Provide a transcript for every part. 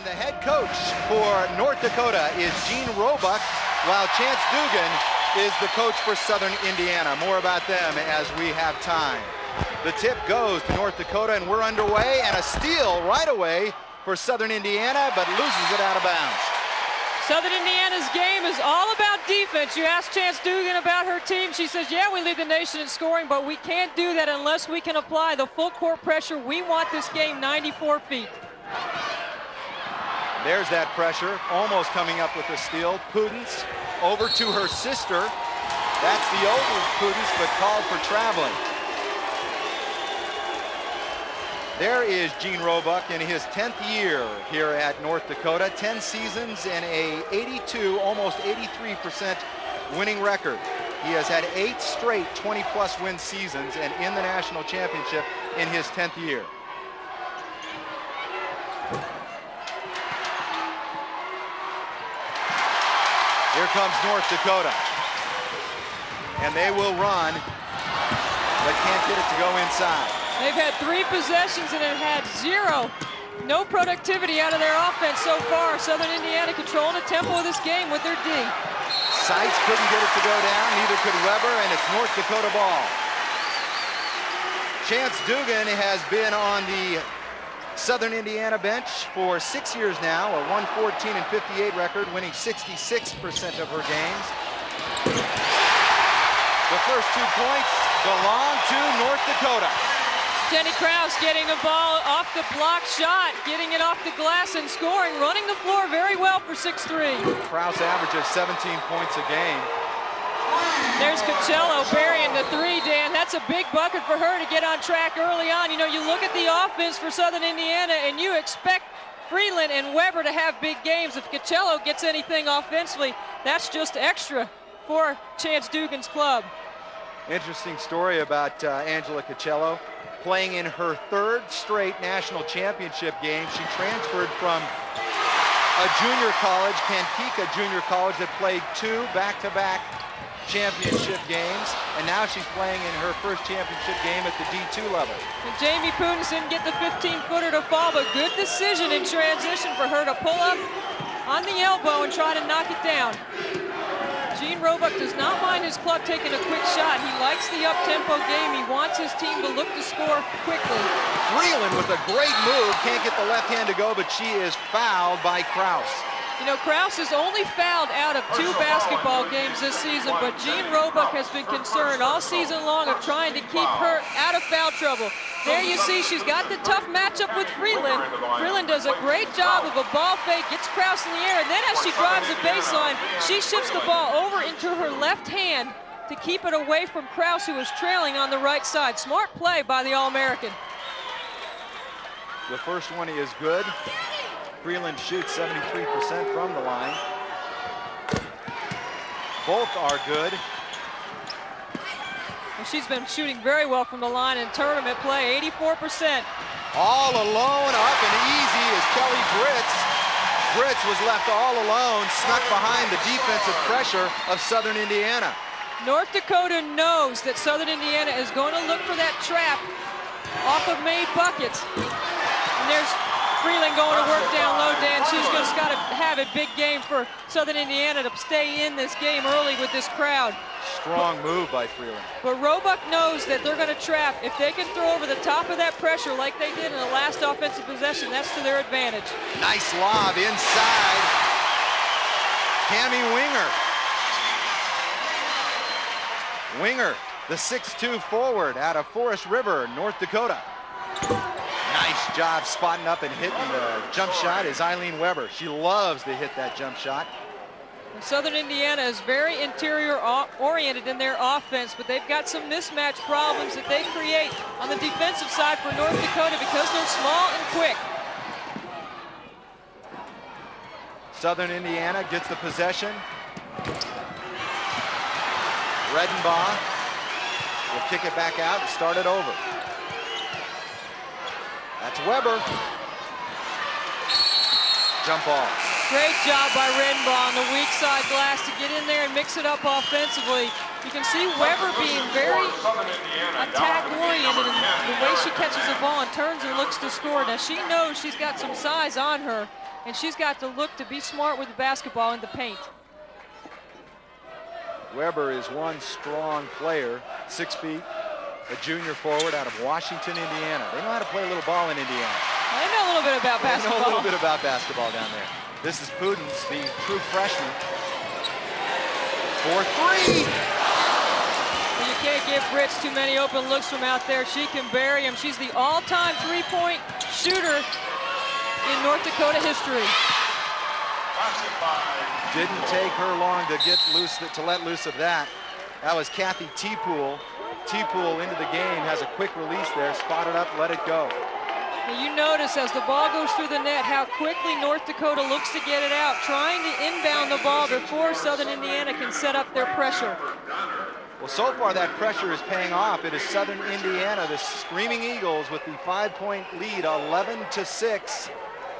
And the head coach for North Dakota is Gene Roebuck, while Chance Dugan is the coach for Southern Indiana. More about them as we have time. The tip goes to North Dakota, and we're underway, and a steal right away for Southern Indiana, but loses it out of bounds. Southern Indiana's game is all about defense. You ask Chance Dugan about her team. She says, yeah, we lead the nation in scoring, but we can't do that unless we can apply the full court pressure. We want this game 94 feet. There's that pressure, almost coming up with a steal. Pudence over to her sister. That's the older Pudence, but called for traveling. There is Gene Roebuck in his 10th year here at North Dakota. 10 seasons and a 82, almost 83% winning record. He has had 8 straight 20-plus win seasons and in the national championship in his 10th year. Here comes North Dakota. And they will run, but can't get it to go inside. They've had 3 possessions and have had 0. No productivity out of their offense so far. Southern Indiana controlling the tempo of this game with their D. Seitz couldn't get it to go down, neither could Weber, and it's North Dakota ball. Chance Dugan has been on the Southern Indiana bench for 6 years now, a 114-58 record, winning 66% of her games. The first 2 points belong to North Dakota. Jenny Krause getting the ball off the block shot, getting it off the glass and scoring, running the floor very well for 6'3". Krause averages 17 points a game. There's Coachella burying the 3, Dan. That's a big bucket for her to get on track early on. You know, you look at the offense for Southern Indiana and you expect Freeland and Weber to have big games. If Coachella gets anything offensively, that's just extra for Chance Dugan's club. Interesting story about Angela Coachella. Playing in her 3rd straight national championship game. She transferred from a junior college, Kankakee Junior College, that played 2 back-to-back championship games, and now she's playing in her first championship game at the D2 level. And Jamie Pudence didn't get the 15-footer to fall, but good decision in transition for her to pull up on the elbow and try to knock it down. Gene Roebuck does not mind his club taking a quick shot. He likes the up-tempo game. He wants his team to look to score quickly. Freeland with a great move. Can't get the left hand to go, but she is fouled by Krause. You know, Krause is only fouled out of 2 basketball games this season, but Gene Roebuck has been concerned all season long of trying to keep her out of foul trouble. There you see she's got the tough matchup with Freeland. Freeland does a great job of a ball fake, gets Krause in the air, and then as she drives the baseline, she shifts the ball over into her left hand to keep it away from Krause, who is trailing on the right side. Smart play by the All-American. The first one is good. Freeland shoots 73% from the line. Both are good. And she's been shooting very well from the line in tournament play, 84%. All alone, up and easy is Kelly Britz. Britz was left all alone, snuck behind the defensive pressure of Southern Indiana. North Dakota knows that Southern Indiana is going to look for that trap off of made buckets. And there's Freeland going to work down low, Dan. She's just got to have a big game for Southern Indiana to stay in this game early with this crowd. Strong move by Freeland. But Roebuck knows that they're going to trap. If they can throw over the top of that pressure like they did in the last offensive possession, that's to their advantage. Nice lob inside. Cammie Winger. Winger, the 6'2" forward out of Forest River, North Dakota. Nice job spotting up and hitting the jump shot is Eileen Weber. She loves to hit that jump shot. Southern Indiana is very interior-oriented in their offense, but they've got some mismatch problems that they create on the defensive side for North Dakota because they're small and quick. Southern Indiana gets the possession. Redenbaugh will kick it back out and start it over. That's Weber. Jump ball. Great job by Redenbaugh on the weak side glass to get in there and mix it up offensively. You can see Weber being very attack-oriented in the way she catches the ball and turns and looks to score. Now she knows she's got some size on her. and she's got to look to be smart with the basketball in the paint. Weber is one strong player, 6 feet, a junior forward out of Washington, Indiana. They know how to play a little ball in Indiana. They know a little bit about basketball. They know a little bit about basketball down there. This is Pudens, the true freshman. For 3. Well, you can't give Brits too many open looks from out there. She can bury them. She's the all-time three-point shooter in North Dakota history. Didn't take her long to get loose, to let loose of that. That was Kathy Teepool. Teepool into the game, has a quick release there, spotted up, let it go. And you notice as the ball goes through the net how quickly North Dakota looks to get it out, trying to inbound the ball before Southern Indiana can set up their pressure. Well, so far that pressure is paying off. It is Southern Indiana, the Screaming Eagles, with the 5-point lead, 11-6.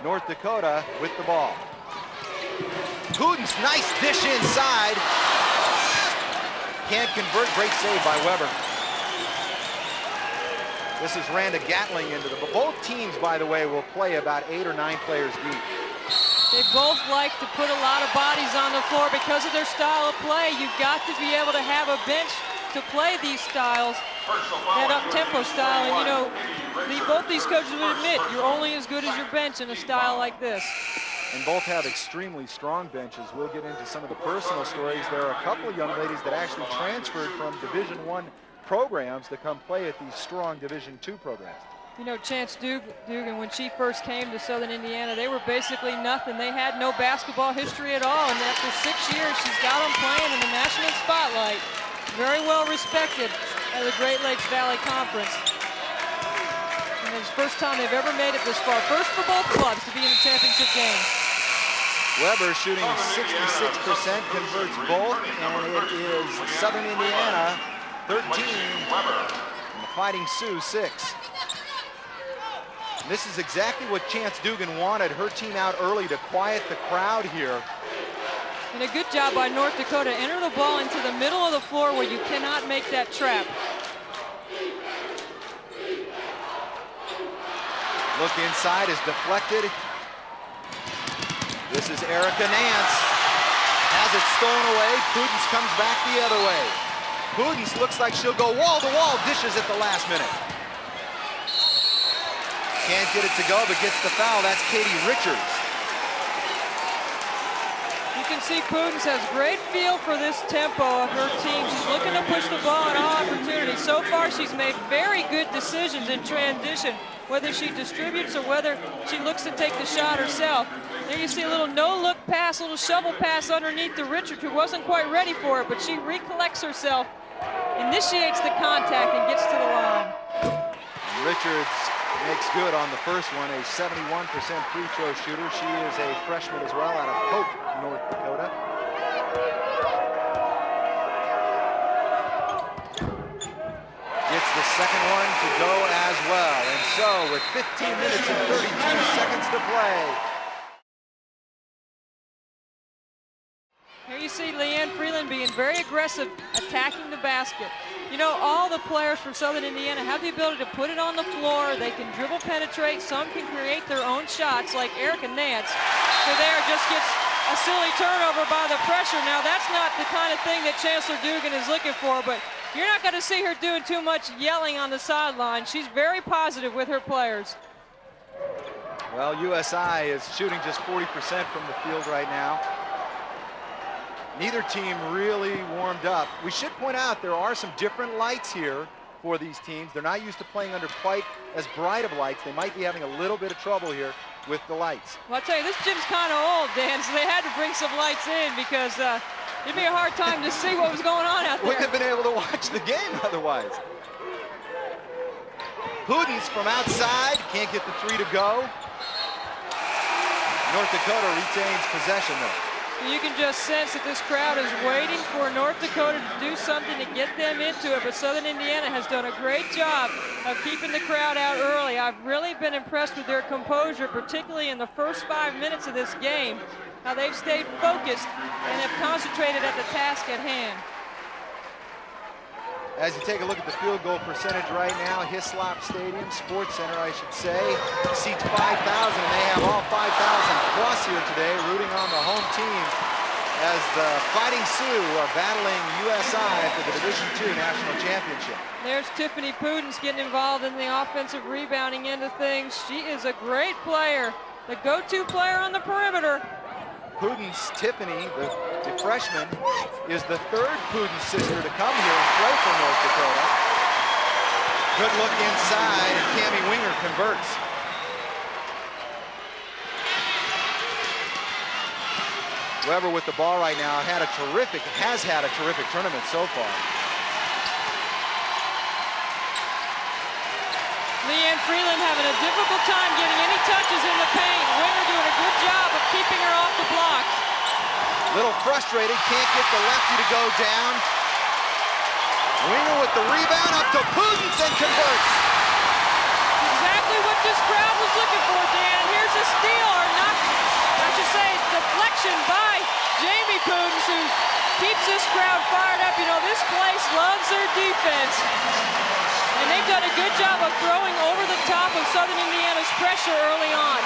North Dakota with the ball. Pudens, nice dish inside. Can't convert, great save by Weber. This is Randa Gatling into the, but both teams, by the way, will play about 8 or 9 players deep. They both like to put a lot of bodies on the floor because of their style of play. You've got to be able to have a bench to play these styles, that up-tempo style. And, you know, both these coaches would admit you're only as good as your bench in a style like this. And both have extremely strong benches. We'll get into some of the personal stories. There are a couple of young ladies that actually transferred from Division I programs to come play at these strong Division II programs. You know, Chance Dugan, when she first came to Southern Indiana, they were basically nothing. They had no basketball history at all, and after 6 years, she's got them playing in the national spotlight. Very well respected at the Great Lakes Valley Conference. And it's the first time they've ever made it this far. First for both clubs to be in the championship game. Weber shooting 66%, converts both, and it is Southern Indiana 13, and the Fighting Sioux 6. And this is exactly what Chance Dugan wanted, her team out early to quiet the crowd here. And a good job by North Dakota. Enter the ball into the middle of the floor where you cannot make that trap. Look inside is deflected. This is Erica Nance. Has it stolen away. Pudens comes back the other way. Pudens looks like she'll go wall to wall, dishes at the last minute. Can't get it to go, but gets the foul. That's Katie Richards. You can see Pudens has great feel for this tempo of her team. She's looking to push the ball at all opportunities. So far, she's made very good decisions in transition, whether she distributes or whether she looks to take the shot herself. There you see a little no-look pass, a little shovel pass underneath to Richards, who wasn't quite ready for it, but she recollects herself, initiates the contact, and gets to the line. Richards makes good on the first one, a 71% free throw shooter. She is a freshman as well out of Hope, North Dakota. Gets the second one to go as well. And so with 15 minutes and 32 seconds to play. Here you see Leanne Freeland being very aggressive, attacking the basket. You know, all the players from Southern Indiana have the ability to put it on the floor. They can dribble, penetrate. Some can create their own shots, like Erica Nance, who there just gets a silly turnover by the pressure. Now, that's not the kind of thing that Chancellor Dugan is looking for, but you're not going to see her doing too much yelling on the sideline. She's very positive with her players. Well, USI is shooting just 40% from the field right now. Neither team really warmed up. We should point out there are some different lights here for these teams. They're not used to playing under quite as bright of lights. They might be having a little bit of trouble here with the lights. Well, I'll tell you, this gym's kind of old, Dan, so they had to bring some lights in because it'd be a hard time to see what was going on out there. Wouldn't have been able to watch the game otherwise. Pudens from outside, can't get the three to go. North Dakota retains possession though. You can just sense that this crowd is waiting for North Dakota to do something to get them into it, but Southern Indiana has done a great job of keeping the crowd out early. I've really been impressed with their composure, particularly in the first 5 minutes of this game, how they've stayed focused and have concentrated at the task at hand. As you take a look at the field goal percentage right now, Hislop Stadium, Sports Center, I should say, seats 5,000, and they have all 5,000 plus here today, rooting on the home team as the Fighting Sioux are battling USI for the Division II National Championship. There's Tiffany Pudens getting involved in the offensive rebounding end of things. She is a great player, the go-to player on the perimeter. Pudens, Tiffany, the freshman, is the third Pudens sister to come here and play for North Dakota. Good look inside, and Cammie Winger converts. Weber with the ball right now has had a terrific tournament so far. Leanne Freeland having a difficult time getting any touches in the paint. Winger doing a good job of keeping her off the blocks. Little frustrated, can't get the lefty to go down. Winger with the rebound up to Pudens and converts. Exactly what this crowd was looking for, Dan. Here's a steal, or not, I should say, deflection by Jamie Pudens, who keeps this crowd fired up. You know, this place loves their defense. And they've done a good job of throwing over the top of Southern Indiana's pressure early on.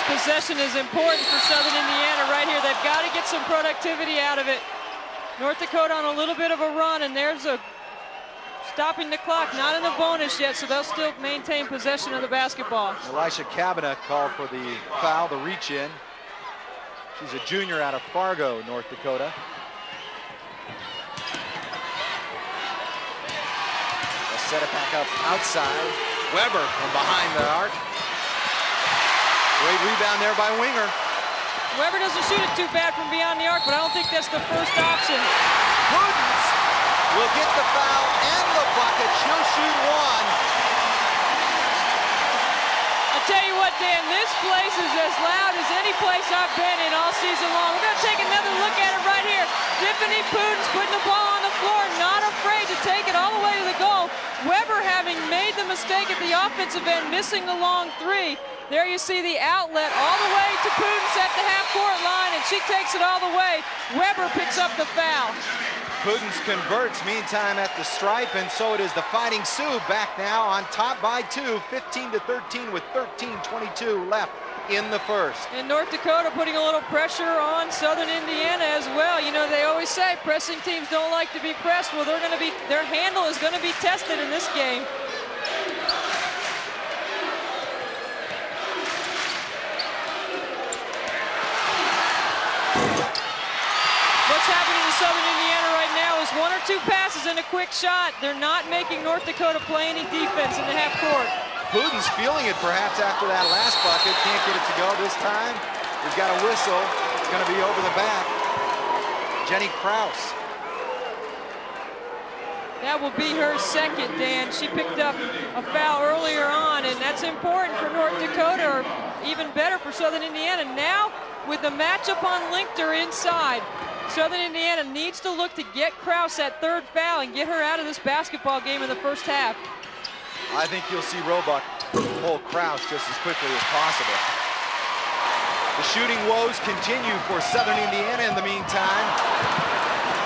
Possession is important for Southern Indiana right here. They've got to get some productivity out of it. North Dakota on a little bit of a run, and there's a stopping the clock, not in the bonus yet, so they'll still maintain possession of the basketball. Elisha Cabana called for the foul, the reach in. She's a junior out of Fargo, North Dakota. They'll set it back up outside. Weber from behind the arc. Great rebound there by Winger. Weber doesn't shoot it too bad from beyond the arc, but I don't think that's the first option. Pudens will get the foul and the bucket. She'll shoot one. I tell you what, Dan, this place is as loud as any place I've been in all season long. We're going to take another look at it right here. Tiffany Pudens putting the ball on the floor, not afraid to take it all the way to the goal. Weber having made the mistake at the offensive end, missing the long three. There you see the outlet all the way to Pudens at the half-court line, and she takes it all the way. Weber picks up the foul. Pudens converts, meantime, at the stripe, and so it is the Fighting Sioux back now on top by 2, 15-13 with 13:22 left in the first. And North Dakota putting a little pressure on Southern Indiana as well. You know, they always say pressing teams don't like to be pressed. Well, their handle is going to be tested in this game. What's happening to Southern Indiana right now is one or two passes and a quick shot. They're not making North Dakota play any defense in the half court. Pudens feeling it perhaps after that last bucket. Can't get it to go this time. We've got a whistle. It's going to be over the back. Jenny Krause. That will be her second, Dan. She picked up a foul earlier on, and that's important for North Dakota, or even better for Southern Indiana. Now, with the matchup on Linkter inside, Southern Indiana needs to look to get Krause that third foul and get her out of this basketball game in the first half. I think you'll see Roebuck pull Krause just as quickly as possible. The shooting woes continue for Southern Indiana in the meantime.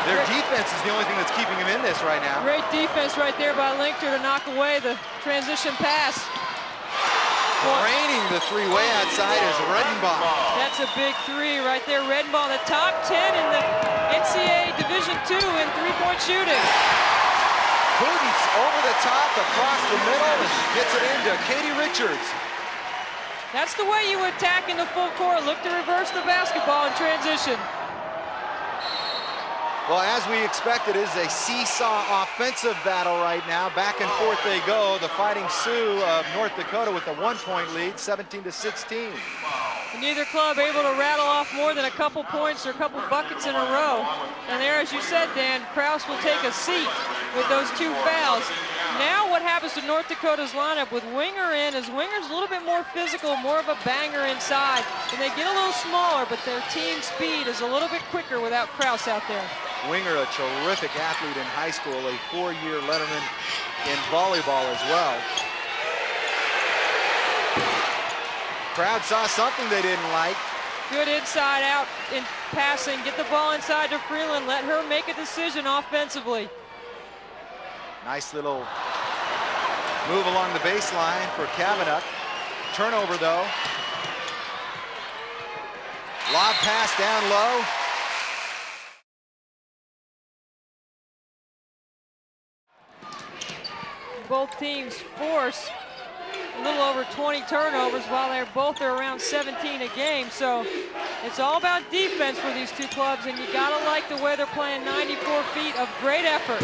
Their defense is the only thing that's keeping them in this right now. Great defense right there by Linkter to knock away the transition pass. Raining the three way outside is Redenbaugh. That's a big three right there. Redenbaugh in the top 10 in the NCAA Division II in three-point shooting. Pudens over the top, across the middle, and gets it into Katie Richards. That's the way you attack in the full court. Look to reverse the basketball in transition. Well, as we expected, it is a seesaw offensive battle right now. Back and forth they go. The Fighting Sioux of North Dakota with a 1-point lead, 17-16. Neither club able to rattle off more than a couple points or a couple buckets in a row. And there, as you said, Dan, Krause will take a seat with those two fouls. Now what happens to North Dakota's lineup with Winger in, is Winger's a little bit more physical, more of a banger inside. And they get a little smaller, but their team speed is a little bit quicker without Krause out there. Winger, a terrific athlete in high school, a 4-year letterman in volleyball as well. Crowd saw something they didn't like. Good inside out in passing. Get the ball inside to Freeland. Let her make a decision offensively. Nice little move along the baseline for Kavanagh. Turnover though. Lob pass down low. Both teams force a little over 20 turnovers while they're both around 17 a game. So it's all about defense for these two clubs, and you gotta like the way they're playing. 94 feet of great effort.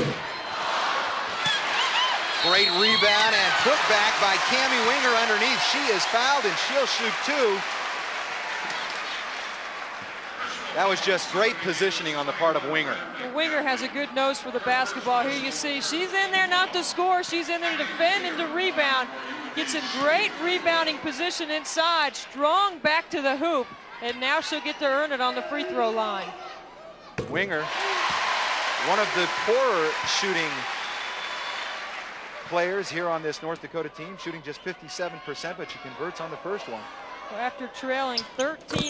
Great rebound and put back by Cammie Winger underneath. She is fouled and she'll shoot 2. That was just great positioning on the part of Winger. Winger has a good nose for the basketball. Here you see she's in there not to score, she's in there to defend and to rebound. Gets in great rebounding position inside, strong back to the hoop, and now she'll get to earn it on the free throw line. Winger, one of the poorer shooting players here on this North Dakota team, shooting just 57%, but she converts on the first one. After trailing 13-8,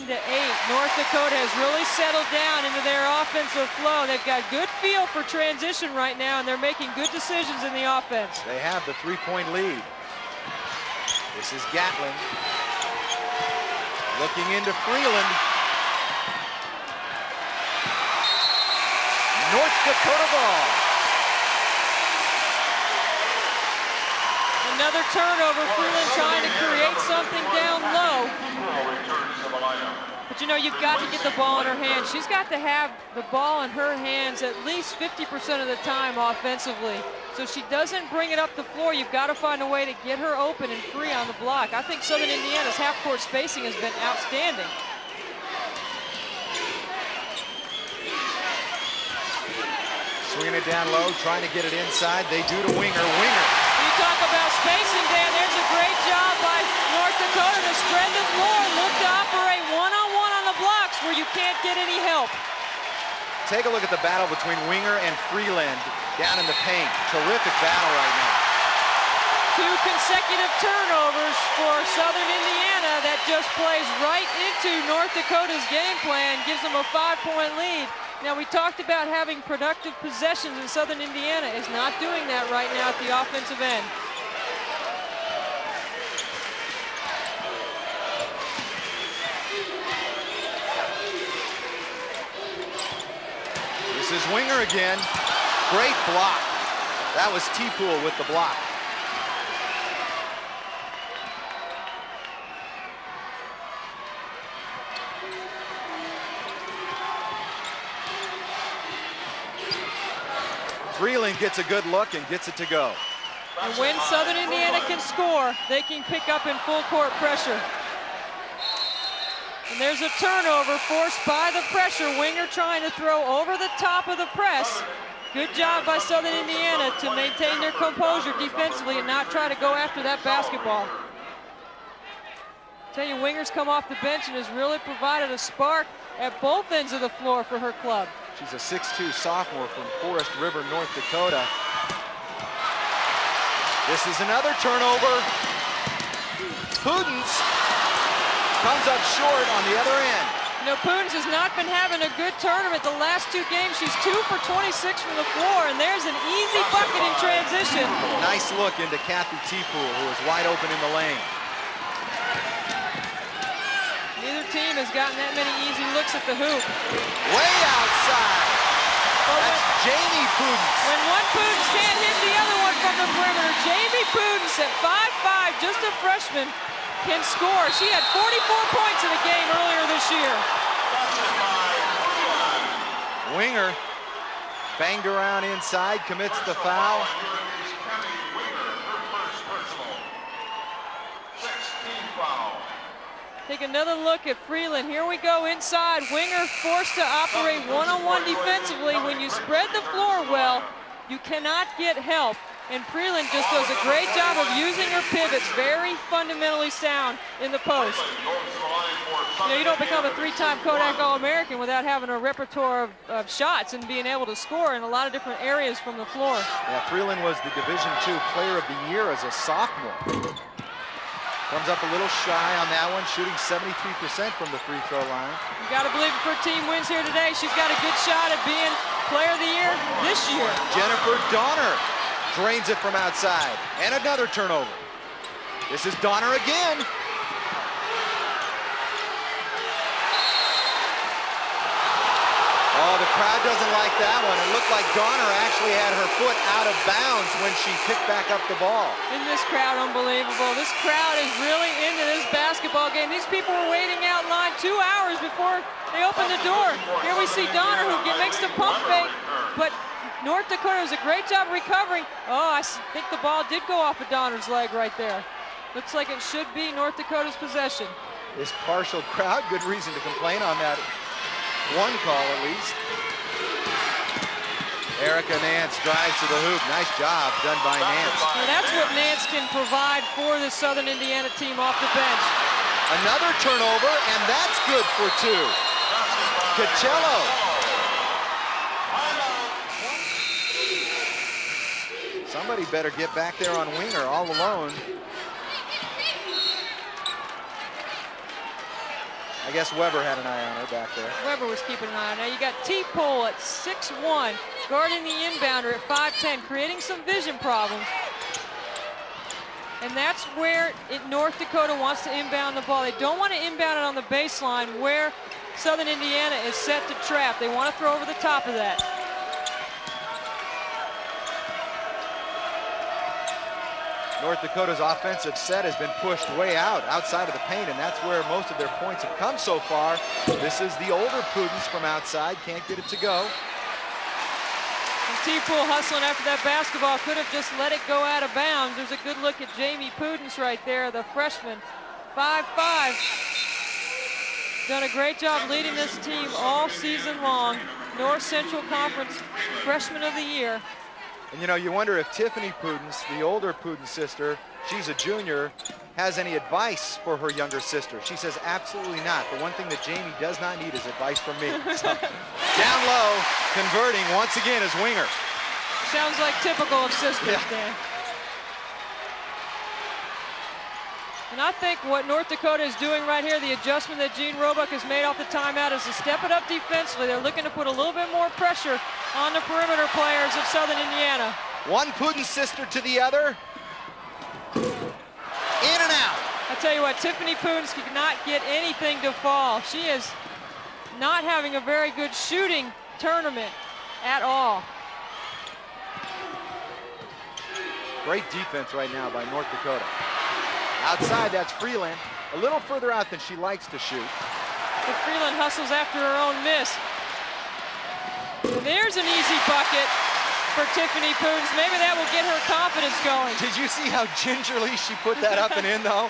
North Dakota has really settled down into their offensive flow. They've got good feel for transition right now, and they're making good decisions in the offense. They have the 3-point lead. This is Gatlin. Looking into Freeland. North Dakota ball. Another turnover. Freeland trying to create something down low. But you know, you've got to get the ball in her hands. She's got to have the ball in her hands at least 50% of the time offensively. So if she doesn't bring it up the floor, you've got to find a way to get her open and free on the block. I think Southern Indiana's half-court spacing has been outstanding. Swinging it down low, trying to get it inside. They do to Winger. Winger. You talk about spacing, Dan. There's a great job by North Dakota to spread the floor, look to operate one-on-one on the blocks where you can't get any help. Take a look at the battle between Winger and Freeland down in the paint. Terrific battle right now. 2 consecutive turnovers for Southern Indiana. That just plays right into North Dakota's game plan, gives them a 5-point lead. Now, we talked about having productive possessions, and Southern Indiana is not doing that right now at the offensive end. This is Winger again. Great block. That was T-Pool with the block. Freeland gets a good look and gets it to go. And when Southern Indiana can score, they can pick up in full court pressure. And there's a turnover forced by the pressure. Winger trying to throw over the top of the press. Good job by Southern Indiana to maintain their composure defensively and not try to go after that basketball. Tell you, Winger's come off the bench and has really provided a spark at both ends of the floor for her club. She's a 6'2" sophomore from Forest River, North Dakota. This is another turnover. Pudens comes up short on the other end. You know, Pudens has not been having a good tournament the last 2 games. She's 2 for 26 from the floor, and there's an easy bucket in transition. Nice look into Kathy T-Pool, who is wide open in the lane. Neither team has gotten that many easy looks at the hoop. Way outside. That's Jamie Pudens. When one Pudens can't hit the other one from the perimeter, Jamie Pudens at 5'5", just a freshman, can score. She had 44 points in a game earlier this year. Winger banged around inside, commits the foul. Take another look at Freeland. Here we go inside. Winger forced to operate one-on-one defensively. When you spread the floor well, you cannot get help. And Freeland just does a great job of using her pivots. Very fundamentally sound in the post. You know, you don't become a 3-time Kodak All-American without having a repertoire of shots and being able to score in a lot of different areas from the floor. Yeah, Freeland was the Division II Player of the Year as a sophomore. Comes up a little shy on that one, shooting 73% from the free throw line. You got to believe if her team wins here today, she's got a good shot at being Player of the Year this year. Jennifer Donner drains it from outside, and another turnover. This is Donner again. Oh, the crowd doesn't like that one. It looked like Donner actually had her foot out of bounds when she picked back up the ball. Isn't this crowd unbelievable? This crowd is really into this basketball game. These people were waiting out in line 2 hours before they opened the door. Here we see Donner who makes the pump fake, but North Dakota does a great job recovering. Oh, I think the ball did go off of Donner's leg right there. Looks like it should be North Dakota's possession. This partial crowd, good reason to complain on that one call at least. Erica Nance drives to the hoop. Nice job done by Nance. Well, that's what Nance can provide for the Southern Indiana team off the bench. Another turnover, and that's good for 2. Coachella. Somebody better get back there on winger all alone. I guess Weber had an eye on her back there. Weber was keeping an eye on her. You got T-Pole at 6'1", guarding the inbounder at 5'10", creating some vision problems. And that's where North Dakota wants to inbound the ball. They don't want to inbound it on the baseline where Southern Indiana is set to trap. They want to throw over the top of that. North Dakota's offensive set has been pushed way outside of the paint, and that's where most of their points have come so far. This is the older Prudence from outside, can't get it to go. And T-Pool hustling after that basketball, could have just let it go out of bounds. There's a good look at Jamie Prudence right there, the freshman, 5'5". Done a great job leading this team all season long. North Central Conference Freshman of the Year. And you know, you wonder if Tiffany Prudence, the older Prudence sister, she's a junior, has any advice for her younger sister. She says absolutely not. The one thing that Jamie does not need is advice from me. So, down low, converting once again as winger. Sounds like typical of sisters, yeah. Dan. And I think what North Dakota is doing right here, the adjustment that Jean Roebuck has made off the timeout, is to step it up defensively. They're looking to put a little bit more pressure on the perimeter players of Southern Indiana. One Prudence sister to the other. In and out. I tell you what, Tiffany Prudence cannot get anything to fall. She is not having a very good shooting tournament at all. Great defense right now by North Dakota. Outside, that's Freeland. A little further out than she likes to shoot. But Freeland hustles after her own miss. And there's an easy bucket for Tiffany Prudence. Maybe that will get her confidence going. Did you see how gingerly she put that up and in, though?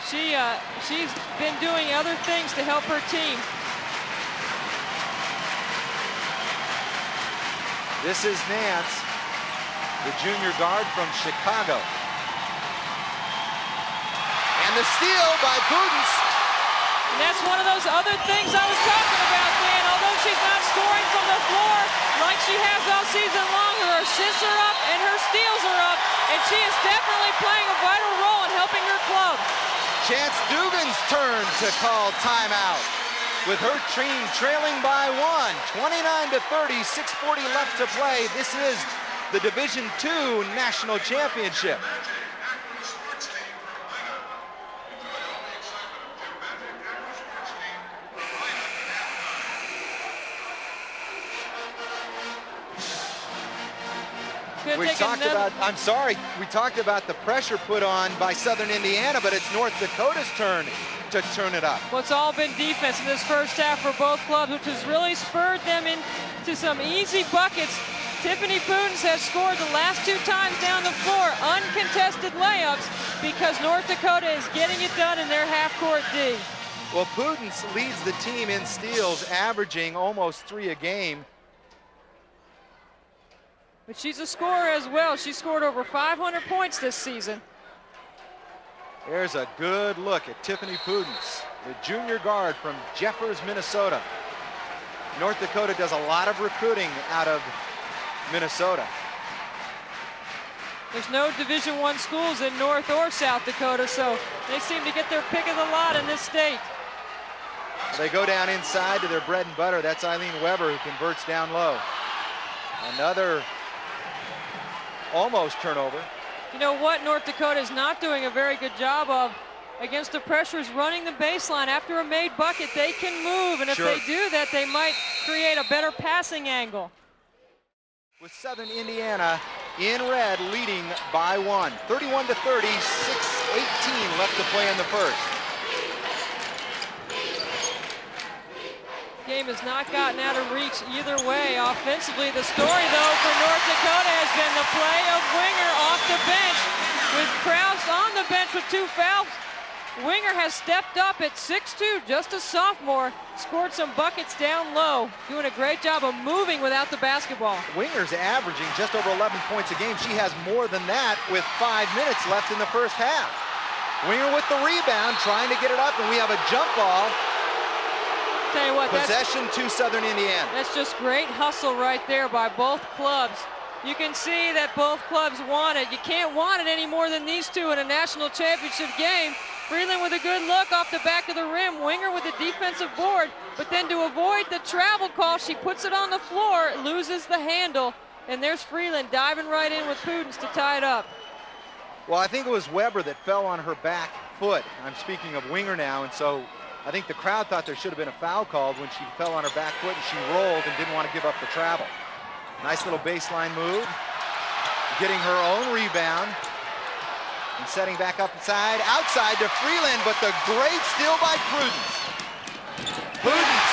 She's been doing other things to help her team. This is Nance, the junior guard from Chicago. And the steal by Prudence. And that's one of those other things I was talking about, Dan. Although she's not scoring from the floor like she has all season long, her assists are up and her steals are up, and she is definitely playing a vital role in helping her club. Chance Dugan's turn to call timeout. With her team trailing by 1, 29-30, 6:40 left to play. This is the Division II National Championship. We talked about the pressure put on by Southern Indiana, but it's North Dakota's turn to turn it up. Well, it's all been defense in this first half for both clubs, which has really spurred them into some easy buckets. Tiffany Prudence has scored the last 2 times down the floor, uncontested layups, because North Dakota is getting it done in their half-court D. Well, Prudence leads the team in steals, averaging almost 3 a game. But she's a scorer as well. She scored over 500 points this season. There's a good look at Tiffany Pudens, the junior guard from Jeffers, Minnesota. North Dakota does a lot of recruiting out of Minnesota. There's no Division I schools in North or South Dakota, so they seem to get their pick of the lot in this state. They go down inside to their bread and butter. That's Eileen Weber, who converts down low. Another almost turnover. You know what North Dakota is not doing a very good job of against the pressure is running the baseline. After a made bucket, they can move, and if they do that, they might create a better passing angle. With Southern Indiana in red, leading by 1. 31-30, 6:18 left to play in the first. Game has not gotten out of reach either way. Offensively, the story, though, for North Dakota has been the play of Winger off the bench. With Krause on the bench with 2 fouls, Winger has stepped up at 6'2", just a sophomore, scored some buckets down low, doing a great job of moving without the basketball. Winger's averaging just over 11 points a game. She has more than that with 5 minutes left in the first half. Winger with the rebound, trying to get it up, and we have a jump ball. Tell you what, possession to Southern Indiana. That's just great hustle right there by both clubs. You can see that both clubs want it. You can't want it any more than these two in a national championship game. Freeland with a good look off the back of the rim. Winger with a defensive board, but then to avoid the travel call, she puts it on the floor, loses the handle, and there's Freeland diving right in with Pudens to tie it up. Well, I think it was Weber that fell on her back foot. I'm speaking of Winger now, and so I think the crowd thought there should have been a foul called when she fell on her back foot and she rolled and didn't want to give up the travel. Nice little baseline move. Getting her own rebound and setting back up outside to Freeland, but the great steal by Pudens. Pudens,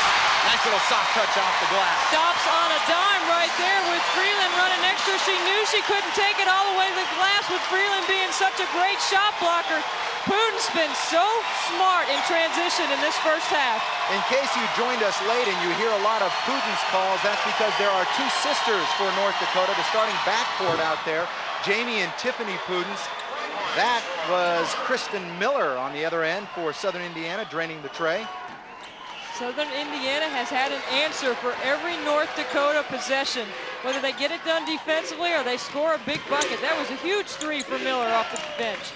nice little soft touch off the glass. Stops on a dime right there with Freeland running extra. She knew she couldn't take it all the way to the glass with Freeland being such a great shot blocker. Pudens been so smart in transition in this first half. In case you joined us late and you hear a lot of Pudens calls, that's because there are 2 sisters for North Dakota. The starting backcourt out there, Jamie and Tiffany Pudens. That was Kristen Miller on the other end for Southern Indiana, draining the tray. Southern Indiana has had an answer for every North Dakota possession, whether they get it done defensively or they score a big bucket. That was a huge 3 for Miller off the bench.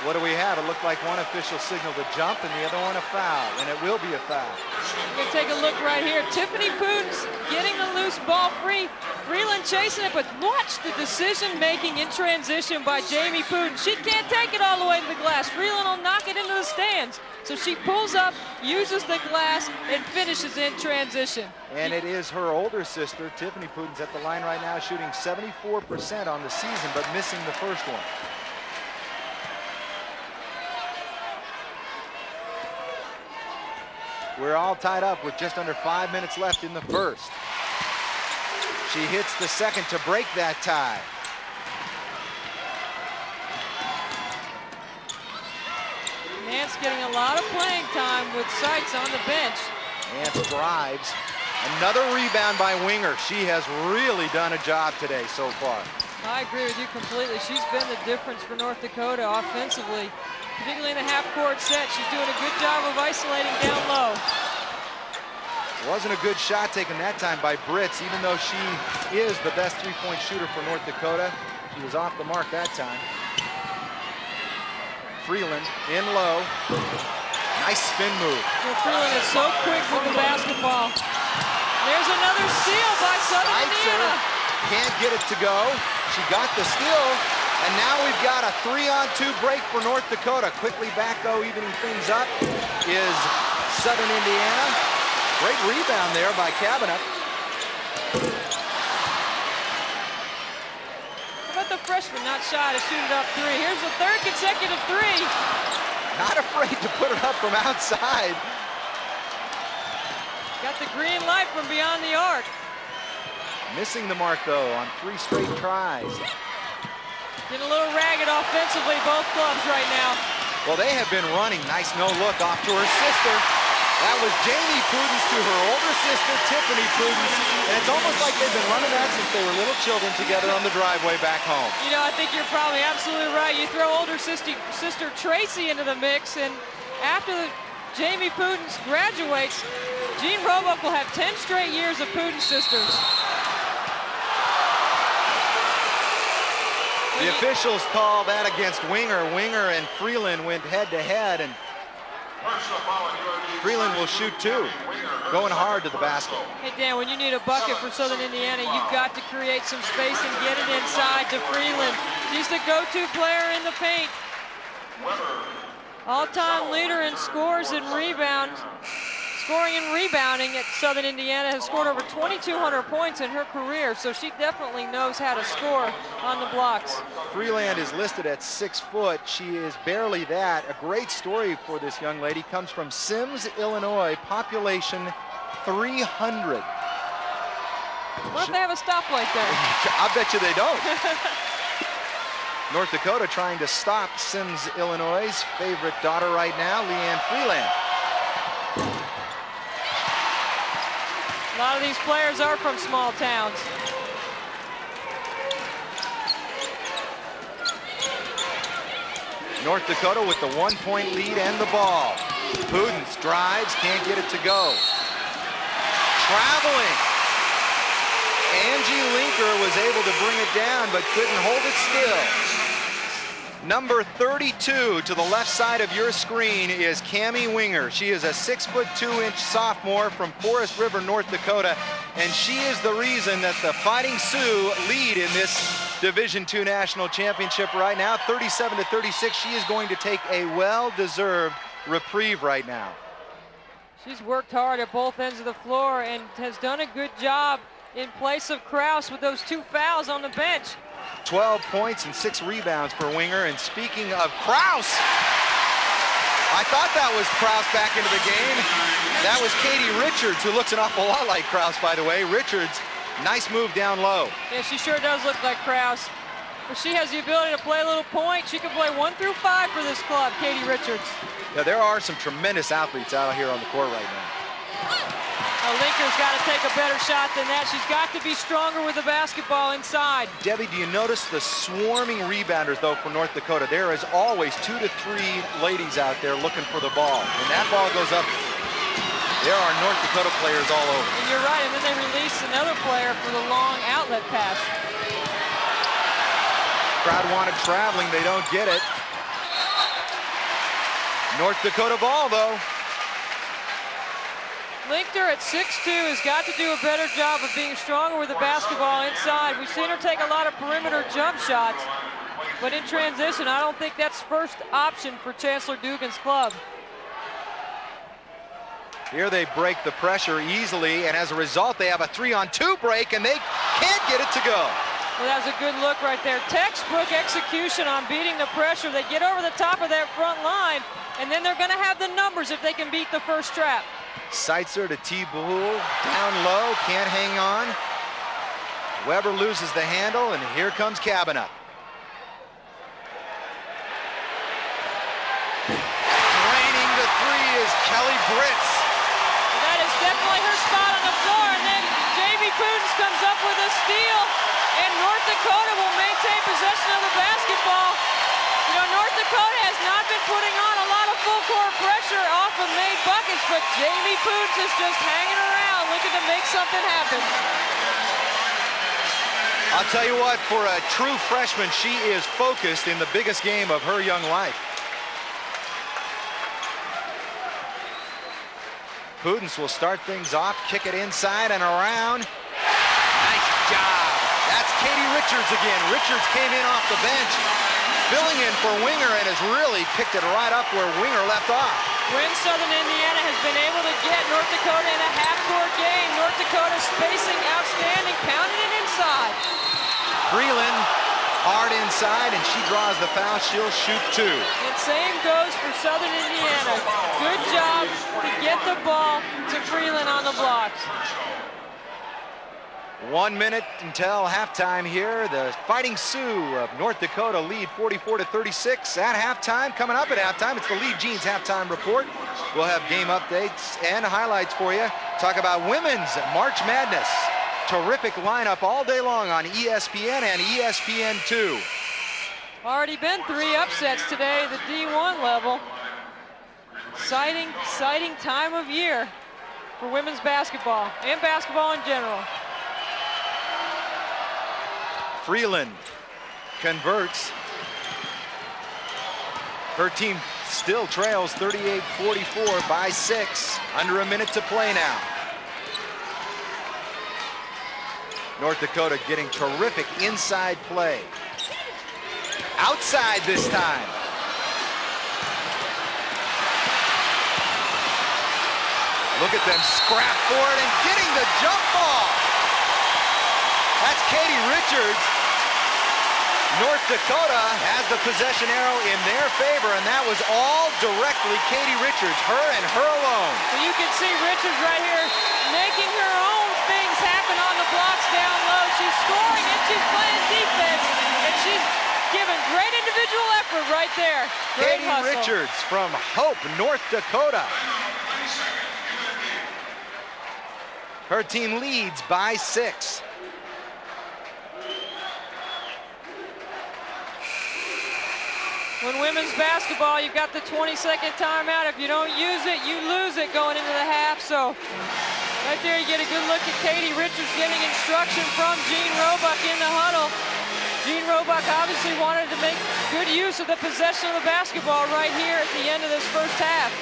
What do we have? It looked like one official signaled a jump and the other one a foul, and it will be a foul. You're gonna take a look right here. Tiffany Pudens getting the loose ball free. Freeland chasing it, but watch the decision-making in transition by Jamie Pudens. She can't take it all the way to the glass. Freeland will knock it into the stands. So she pulls up, uses the glass, and finishes in transition. And it is her older sister, Tiffany Pudens, at the line right now, shooting 74% on the season, but missing the first one. We're all tied up with just under 5 minutes left in the first. She hits the second to break that tie. Nance getting a lot of playing time with Sykes on the bench. Nance drives. Another rebound by Winger. She has really done a job today so far. I agree with you completely. She's been the difference for North Dakota offensively. Particularly in the half-court set, she's doing a good job of isolating down low. Wasn't a good shot taken that time by Britz, even though she is the best three-point shooter for North Dakota. She was off the mark that time. Freeland in low. Nice spin move. Well, Freeland is so quick with the basketball. There's another steal by Southern Indiana. Can't get it to go. She got the steal. And now we've got a 3-on-2 break for North Dakota. Quickly back, though, evening things up, is Southern Indiana. Great rebound there by Cabinet. How about the freshman not shy to shoot it up 3? Here's the 3rd consecutive 3. Not afraid to put it up from outside. Got the green light from beyond the arc. Missing the mark, though, on 3 straight tries. Getting a little ragged offensively, both clubs right now. Well, they have been running. Nice no-look off to her sister. That was Jamie Prudence to her older sister, Tiffany Prudence. And it's almost like they've been running that since they were little children together on the driveway back home. You know, I think you're probably absolutely right. You throw older sister Tracy into the mix, and after Jamie Prudence graduates, Jean Roebuck will have 10 straight years of Prudence sisters. The officials call that against Winger. Winger and Freeland went head-to-head, and Freeland will shoot two, going hard to the basket. Hey, Dan, when you need a bucket for Southern Indiana, you've got to create some space and get it inside to Freeland. She's the go-to player in the paint. All-time leader in scores and rebounds. Scoring and rebounding at Southern Indiana, has scored over 2,200 points in her career, so she definitely knows how to score on the blocks. Freeland is listed at 6 foot. She is barely that. A great story for this young lady. Comes from Sims, Illinois, population 300. What if they have a stoplight there? I bet you they don't. North Dakota trying to stop Sims, Illinois' favorite daughter right now, Leanne Freeland. A lot of these players are from small towns. North Dakota with the 1-point lead and the ball. Prudence drives, can't get it to go. Traveling. Angie Linker was able to bring it down, but couldn't hold it still. Number 32 to the left side of your screen is Cammie Winger. She is a 6'2" sophomore from Forest River, North Dakota, and she is the reason that the Fighting Sioux lead in this Division II National Championship right now, 37-36. She is going to take a well-deserved reprieve right now. She's worked hard at both ends of the floor and has done a good job in place of Kraus with those 2 fouls on the bench. 12 points and 6 rebounds for Winger. And speaking of Kraus, I thought that was Kraus back into the game. That was Katie Richards, who looks an awful lot like Kraus, by the way. Richards, nice move down low. Yeah, she sure does look like Kraus. But she has the ability to play a little point. She can play 1 through 5 for this club, Katie Richards. Yeah, there are some tremendous athletes out here on the court right now. Linker's got to take a better shot than that. She's got to be stronger with the basketball inside. Debbie, do you notice the swarming rebounders, though, for North Dakota? There is always 2 to 3 ladies out there looking for the ball. When that ball goes up, there are North Dakota players all over. And you're right, and then they release another player for the long outlet pass. Crowd wanted traveling, they don't get it. North Dakota ball, though. Linker at 6'2" has got to do a better job of being stronger with the basketball inside. We've seen her take a lot of perimeter jump shots, but in transition, I don't think that's first option for Chancellor Dugan's club. Here they break the pressure easily, and as a result, they have a 3-on-2 break, and they can't get it to go. Well, that was a good look right there. Textbook execution on beating the pressure. They get over the top of that front line, and then they're going to have the numbers if they can beat the first trap. Seitzer to T-Bool, down low, can't hang on. Weber loses the handle, and here comes Cabana. Draining the 3 is Kelly Britz. Well, that is definitely her spot on the floor, and then Jamie Prudence comes up with a steal, and North Dakota will maintain possession of the basketball. You know, North Dakota has not been putting on a lot of full-court pressure off of made buckets, but Jamie Prudence is just hanging around, looking to make something happen. I'll tell you what, for a true freshman, she is focused in the biggest game of her young life. Prudence will start things off, kick it inside and around. Nice job. That's Katie Richards again. Richards came in off the bench, filling in for Winger, and has really picked it right up where Winger left off. When Southern Indiana has been able to get North Dakota in a half-court game, North Dakota spacing outstanding, pounding it inside. Freeland hard inside, and she draws the foul. She'll shoot 2. And same goes for Southern Indiana. Good job to get the ball to Freeland on the blocks. 1 minute until halftime here. The Fighting Sioux of North Dakota lead 44-36 at halftime. Coming up at halftime, it's the Lee Jeans halftime report. We'll have game updates and highlights for you. Talk about women's March Madness. Terrific lineup all day long on ESPN and ESPN2. Already been 3 upsets today, the D1 level. Exciting time of year for women's basketball and basketball in general. Freeland converts. Her team still trails 38-44 by 6. Under a minute to play now. North Dakota getting terrific inside play. Outside this time. Look at them scrap for it and getting the jump ball. That's Katie Richards. North Dakota has the possession arrow in their favor, and that was all directly Katie Richards, her and her alone. So you can see Richards right here making her own things happen on the blocks down low. She's scoring and she's playing defense, and she's giving great individual effort right there. Great Katie hustle. Richards from Hope, North Dakota. Her team leads by 6. When women's basketball, you've got the 20-second timeout. If you don't use it, you lose it going into the half. So right there, you get a good look at Katie Richards getting instruction from Jean Roebuck in the huddle. Jean Roebuck obviously wanted to make good use of the possession of the basketball right here at the end of this first half.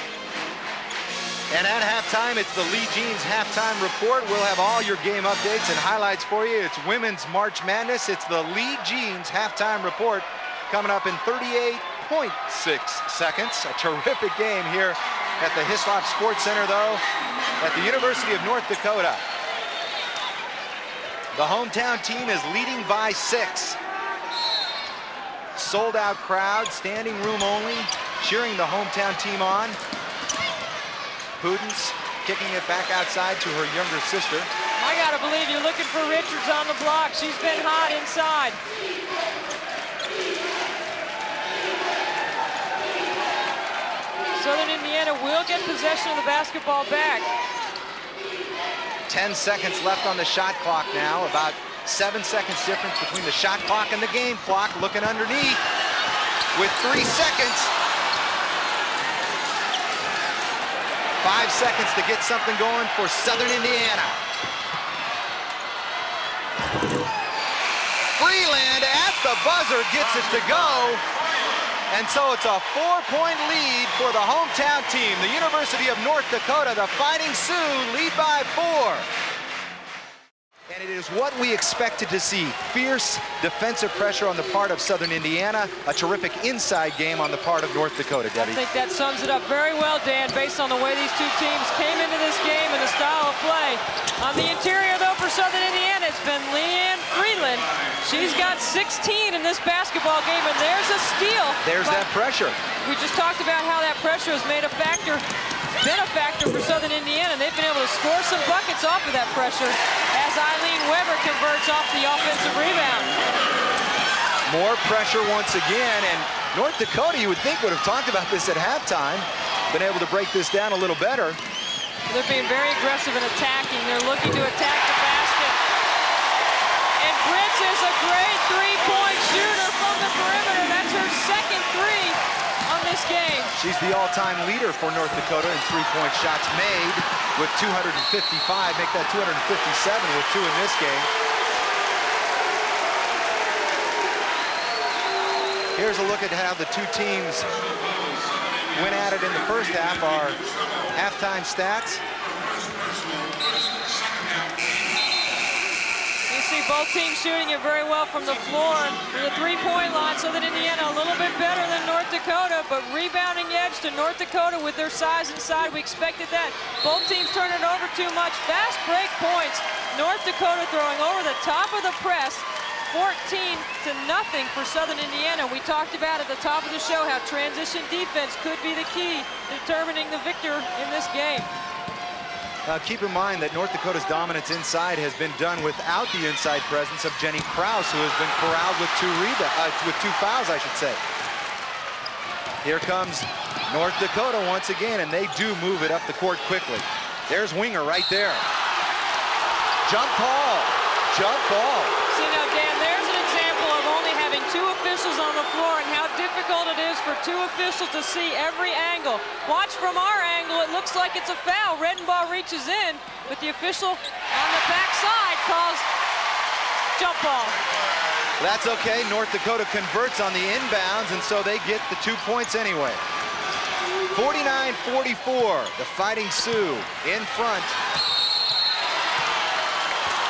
And at halftime, it's the Lee Jeans halftime report. We'll have all your game updates and highlights for you. It's women's March Madness. It's the Lee Jeans halftime report coming up in 38.6 seconds. A terrific game here at the Hislop Sports Center, though, at the University of North Dakota. The hometown team is leading by 6. Sold out crowd, standing room only, cheering the hometown team on. Pudens kicking it back outside to her younger sister. I gotta believe you're looking for Richards on the block. She's been hot inside. Southern Indiana will get possession of the basketball back. 10 seconds left on the shot clock now. About 7 seconds difference between the shot clock and the game clock. Looking underneath with 3 seconds. 5 seconds to get something going for Southern Indiana. Freeland at the buzzer gets it to go. And so it's a 4-point lead for the hometown team. The University of North Dakota, the Fighting Sioux, lead by 4. And it is what we expected to see. Fierce defensive pressure on the part of Southern Indiana. A terrific inside game on the part of North Dakota, Debbie. I think that sums it up very well, Dan, based on the way these two teams came into this game and the style of play. On the interior, though, for Southern Indiana, it's been Leanne Freeland. She's got 16 in this basketball game, and there's a steal. There's that pressure. We just talked about how that pressure has been a factor for Southern Indiana. They've been able to score some buckets off of that pressure as Eileen Weber converts off the offensive rebound. More pressure once again, and North Dakota, you would think, would have talked about this at halftime, been able to break this down a little better. They're being very aggressive in attacking. They're looking to attack the basket. And Brits is a great three-point shooter from the perimeter. That's her second three on this game. She's the all-time leader for North Dakota in three-point shots made with 255. Make that 257 with 2 in this game. Here's a look at how the two teams went at it in the first half. Our halftime stats. You see both teams shooting it very well from the floor. From the three-point line, Southern Indiana a little bit better than North Dakota, but rebounding edge to North Dakota with their size inside. We expected that. Both teams turning it over too much. Fast break points. North Dakota throwing over the top of the press. 14-0 for Southern Indiana. We talked about at the top of the show how transition defense could be the key to determining the victor in this game. Keep in mind that North Dakota's dominance inside has been done without the inside presence of Jenny Krause, who has been corralled with two fouls, I should say. Here comes North Dakota once again, and they do move it up the court quickly. There's Winger right there. Jump ball. Jump ball. See now, Dan, there's an example of only having two officials on the floor and how difficult it is for two officials to see every angle. Watch from our angle, it looks like it's a foul. Redenbaugh reaches in, but the official on the backside calls jump ball. That's okay. North Dakota converts on the inbounds, and so they get the 2 points anyway. 49-44, the Fighting Sioux in front.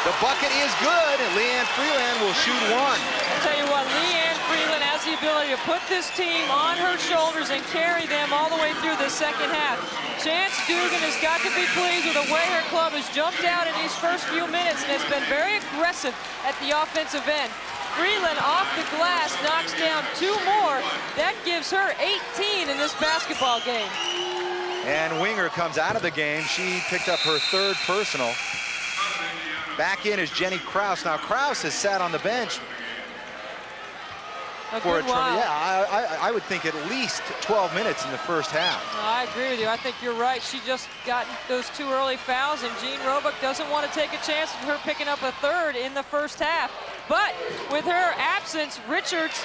The bucket is good, and Leanne Freeland will shoot one. I'll tell you what, Leanne Freeland has the ability to put this team on her shoulders and carry them all the way through the second half. Chance Dugan has got to be pleased with the way her club has jumped out in these first few minutes and has been very aggressive at the offensive end. Freeland off the glass knocks down 2 more. That gives her 18 in this basketball game. And Winger comes out of the game. She picked up her 3rd personal. Back in is Jenny Krause. Now Krause has sat on the bench for a while. Yeah, I would think at least 12 minutes in the first half. No, I agree with you. I think you're right. She just got those 2 early fouls, and Jean Roebuck doesn't want to take a chance of her picking up a 3rd in the first half. But with her absence, Richards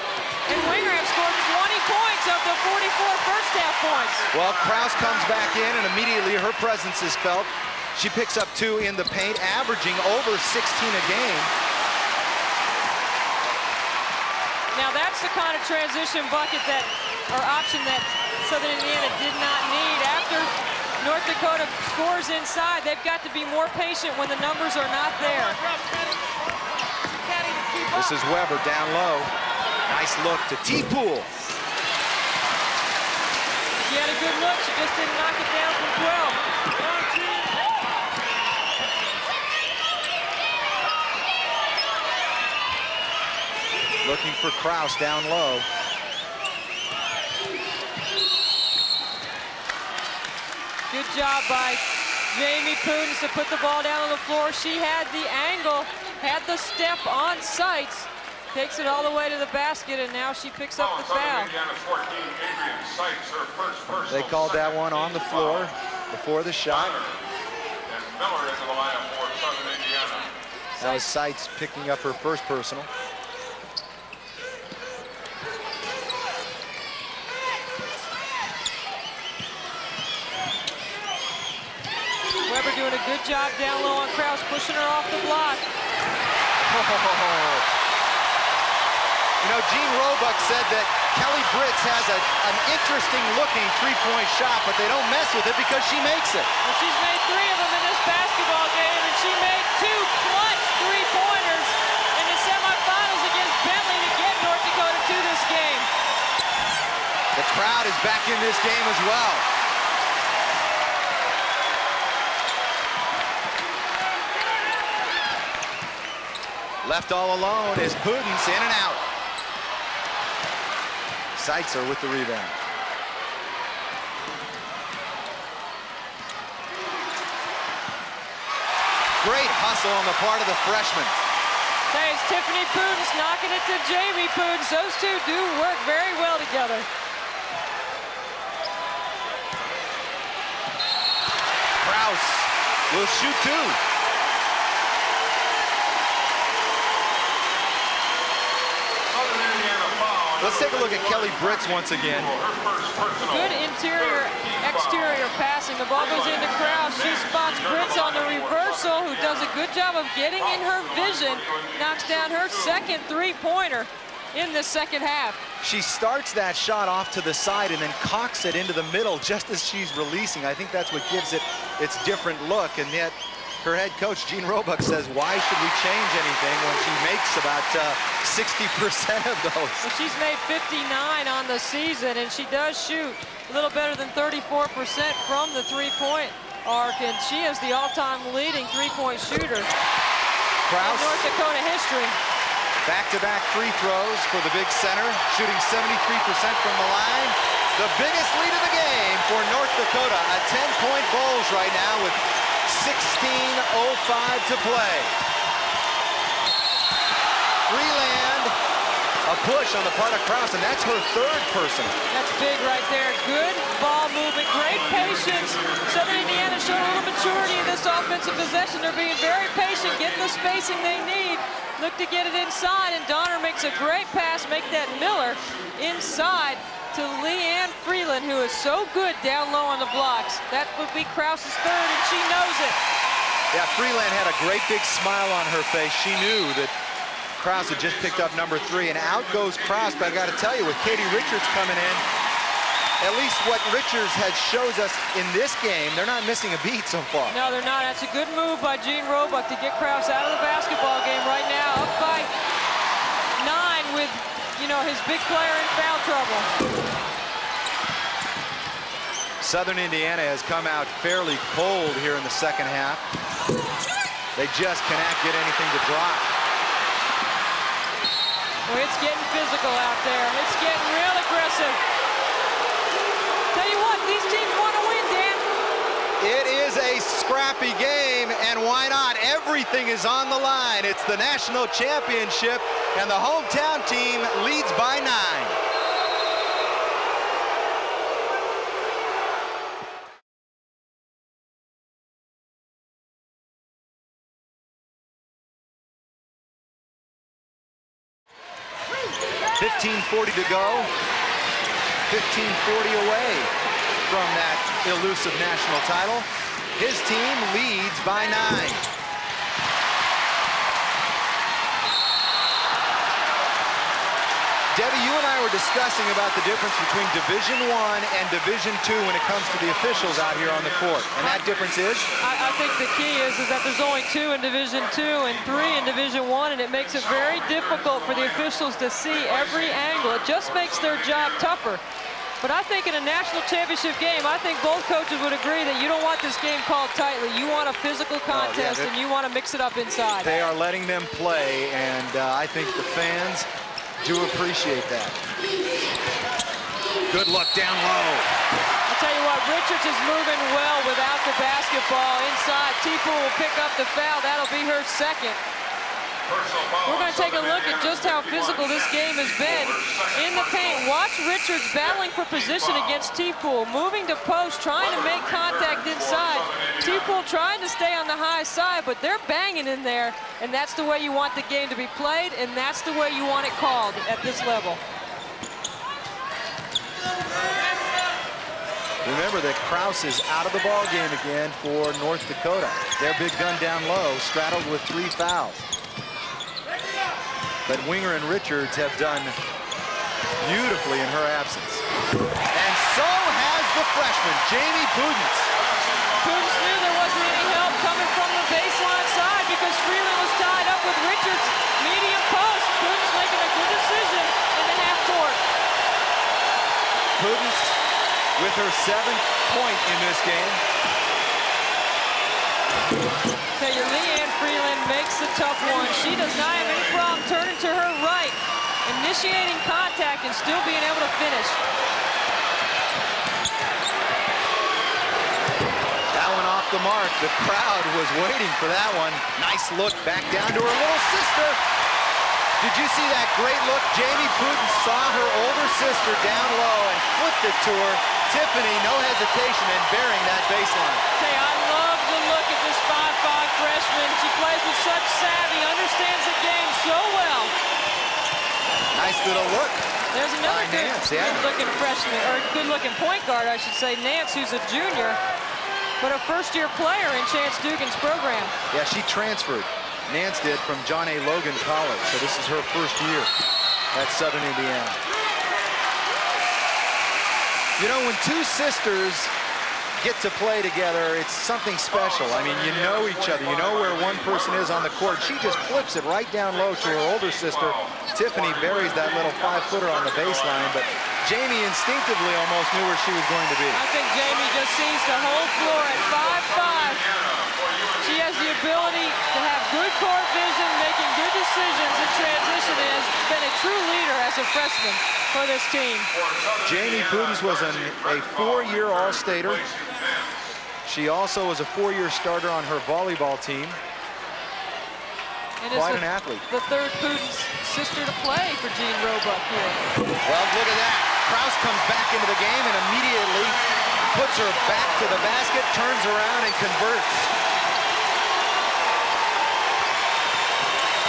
and Winger have scored 20 points of the 44 first half points. Well, Krause comes back in, and immediately her presence is felt. She picks up 2 in the paint, averaging over 16 a game. Now that's the kind of transition bucket that, or option that Southern Indiana did not need. After North Dakota scores inside, they've got to be more patient when the numbers are not there. This is Weber down low. Nice look to T-Pool. She had a good look, she just didn't knock it down from 12. Looking for Krause down low. Good job by Jamie Poons to put the ball down on the floor. She had the angle, had the step on sights, takes it all the way to the basket, and now she picks up the foul. They called that one on the floor before the shot. That was Sights picking up her 1st personal. Weber doing a good job down low on Krause, pushing her off the block. You know, Jean Roebuck said that Kelly Britz has an interesting looking 3-point shot, but they don't mess with it because she makes it. Well, she's made 3 of them in this basketball game, and she made 2 clutch 3-pointers in the semifinals against Bentley to get North Dakota to this game. The crowd is back in this game as well. Left all alone is Pudens, in and out. Seitzer with the rebound. Great hustle on the part of the freshman. Hey, it's Tiffany Pudens knocking it to Jamie Pudens. Those two do work very well together. Krause will shoot 2. Let's take a look at Kelly Britz once again. Good interior, exterior passing. The ball goes into Krause. She spots Britz on the reversal, who does a good job of getting in her vision. Knocks down her 2nd 3-pointer in the second half. She starts that shot off to the side and then cocks it into the middle just as she's releasing. I think that's what gives it its different look, and yet her head coach, Jean Roebuck, says, why should we change anything when she makes about 60% of those? Well, she's made 59 on the season, and she does shoot a little better than 34% from the 3-point arc, and she is the all-time leading 3-point shooter in North Dakota history. Back-to-back free throws for the big center, shooting 73% from the line. The biggest lead of the game for North Dakota, a 10-point Bulls right now with 16:05 to play. Freeland, a push on the part of Krause, and that's her third personal. That's big right there. Good ball movement, great patience. Southern Indiana showed a little maturity in this offensive possession. They're being very patient, getting the spacing they need. Look to get it inside, and Donner makes a great pass, make that Miller inside to Leanne Freeland, who is so good down low on the blocks. That would be Krause's third, and she knows it. Yeah, Freeland had a great big smile on her face. She knew that Krause had just picked up number 3, and out goes Krause. But I got to tell you, with Katie Richards coming in, at least what Richards has shows us in this game, they're not missing a beat so far. No, they're not. That's a good move by Gene Roebuck to get Krause out of the basketball game right now. Up by 9 with, you know, his big player in foul trouble. Southern Indiana has come out fairly cold here in the second half. They just cannot get anything to drop. Well, it's getting physical out there. It's getting real aggressive. Tell you what, these teams want to win, Dan. It is a scrappy game, and why not? Everything is on the line. It's the national championship, and the hometown team leads by 9. .15:40 to go. 15:40 away from that elusive national title. His team leads by 9. Debbie, you and I were discussing about the difference between Division I and Division II when it comes to the officials out here on the court. And that difference is? I think the key is that there's only 2 in Division II and 3 in Division I, and it makes it very difficult for the officials to see every angle. It just makes their job tougher. But I think in a national championship game, I think both coaches would agree that you don't want this game called tightly. You want a physical contest, and you want to mix it up inside. They are letting them play, and I think the fans do appreciate that. Good look down low. I'll tell you what, Richards is moving well without the basketball inside. Tipu will pick up the foul. That'll be her second. We're going to take a look at just how physical this game has been in the paint. Watch Richards battling for position against T-Pool, moving to post, trying to make contact inside. T-Pool trying to stay on the high side, but they're banging in there, and that's the way you want the game to be played, and that's the way you want it called at this level. Remember that Krause is out of the ball game again for North Dakota. Their big gun down low, straddled with 3 fouls. But Winger and Richards have done beautifully in her absence. And so has the freshman, Jamie Pudens. Pudens knew there wasn't any help coming from the baseline side because Freeland was tied up with Richards. Medium post. Pudens making a good decision in the half court. Pudens with her 7th point in this game. Tell you, Leanne Freeland makes the tough one. She does not have any problem turning to her right, initiating contact and still being able to finish. That one off the mark. The crowd was waiting for that one. Nice look back down to her little sister. Did you see that great look? Jamie Pudens saw her older sister down low and flipped it to her. Tiffany, no hesitation in bearing that baseline. Hey, I love the look at this 5'5" freshman. She plays with such savvy, understands the game so well. Nice little look. There's another good-looking freshman, or good-looking point guard, I should say, Nance, who's a junior, but a first-year player in Chance Dugan's program. Yeah, she transferred. Nance did from John A. Logan College, so this is her first year at Southern Indiana. You know, when 2 sisters get to play together, it's something special. I mean, you know each other. You know where one person is on the court. She just flips it right down low to her older sister. Tiffany buries that little 5-footer on the baseline, but Jamie instinctively almost knew where she was going to be. I think Jamie just sees the whole floor at 5'5". She has the ability to have good court vision, making good decisions in transition, and has been a true leader as a freshman for this team. Jamie Pudens was a 4-year All-Stater. She also was a 4-year starter on her volleyball team. And quite an athlete. The third Putin's sister to play for Jean Roebuck here. Well, look at that. Kraus comes back into the game and immediately puts her back to the basket, turns around and converts.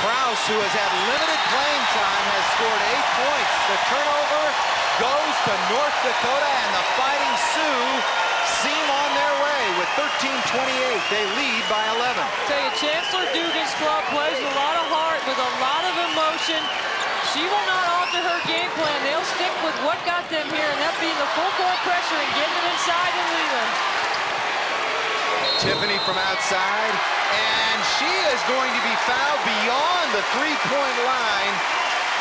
Kraus, who has had limited playing time, has scored 8 points. The turnover goes to North Dakota, and the Fighting Sioux seem on their way with 13-28. They lead by 11. Tell you, Chancellor Dugan's club plays with a lot of heart, with a lot of emotion. She will not alter her game plan. They'll stick with what got them here, and that being the full court pressure and getting it inside and leaving. Tiffany from outside, and she is going to be fouled beyond the three-point line.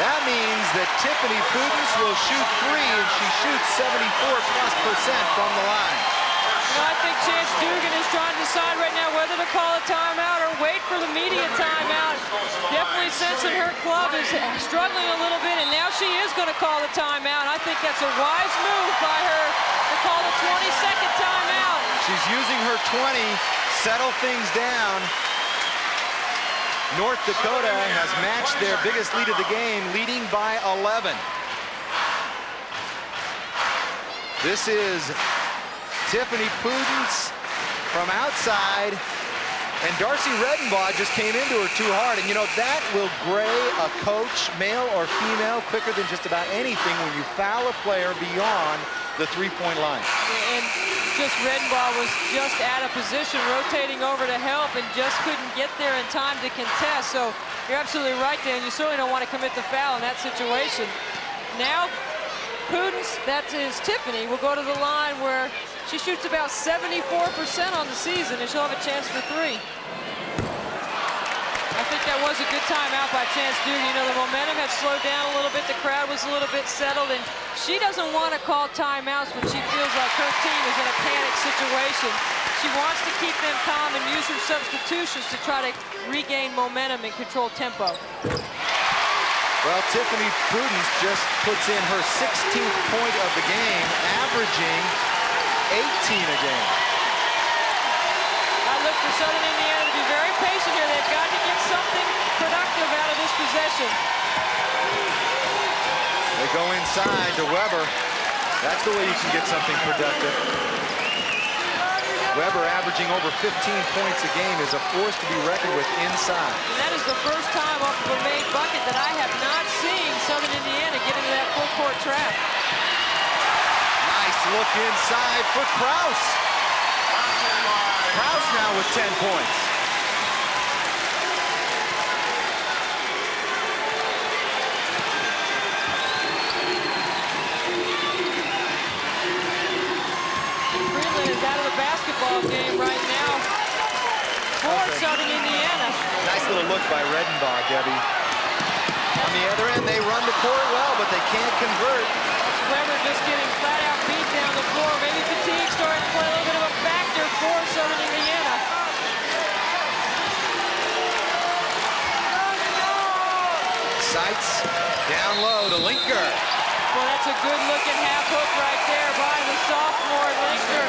That means that Tiffany Prudence will shoot 3, and she shoots 74+% from the line. Well, I think Chance Dugan is trying to decide right now whether to call a timeout or wait for the media timeout. Definitely sensing her club is struggling a little bit, and now she is going to call the timeout. I think that's a wise move by her to call the 22nd timeout. She's using her 20, settle things down. North Dakota has matched their biggest lead of the game, leading by 11. This is Tiffany Prudence from outside, and Darcy Redenbaugh just came into her too hard. And you know, that will gray a coach, male or female, quicker than just about anything when you foul a player beyond the three-point line. And just Redenbaugh was just out of position, rotating over to help, and just couldn't get there in time to contest. So you're absolutely right, Dan. You certainly don't want to commit the foul in that situation. Now, Prudence, that is Tiffany, will go to the line where she shoots about 74% on the season, and she'll have a chance for 3. I think that was a good timeout by Chance Dugan. You know, the momentum had slowed down a little bit. The crowd was a little bit settled, and she doesn't want to call timeouts when she feels like her team is in a panic situation. She wants to keep them calm and use her substitutions to try to regain momentum and control tempo. Well, Tiffany Prudence just puts in her 16th point of the game, averaging 18 a game. I look for Southern Indiana to be very patient here. They've got to get something productive out of this possession. They go inside to Weber. That's the way you can get something productive. Weber averaging over 15 points a game is a force to be reckoned with inside. And that is the first time off of a made bucket that I have not seen Southern Indiana get into that full court trap. Nice look inside for Kraus. Kraus now with 10 points. Freeland is out of the basketball game right now for Southern Indiana. Nice little look by Redenbaugh, Debbie. On the other end, they run the court well, but they can't convert. Weber just getting flat out beat down the floor. Maybe fatigue starting to play a little bit of a factor for Southern Indiana. Sights down low to Linker. Well, that's a good looking half hook right there by the sophomore. Linker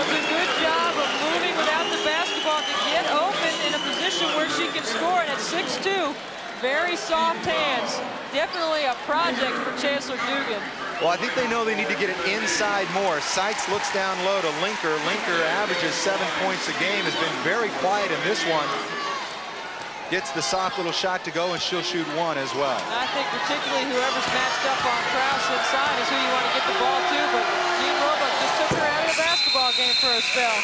does a good job of moving without the basketball to get open in a position where she can score. And at 6'2", very soft hands. Definitely a project for Chancellor Dugan. Well, I think they know they need to get it inside more. Sights looks down low to Linker. Linker averages 7 points a game, has been very quiet in this one. Gets the soft little shot to go, and she'll shoot 1 as well. And I think particularly whoever's matched up on Kraus inside is who you want to get the ball to, but Jean Roebuck just took her out of the basketball game for a spell.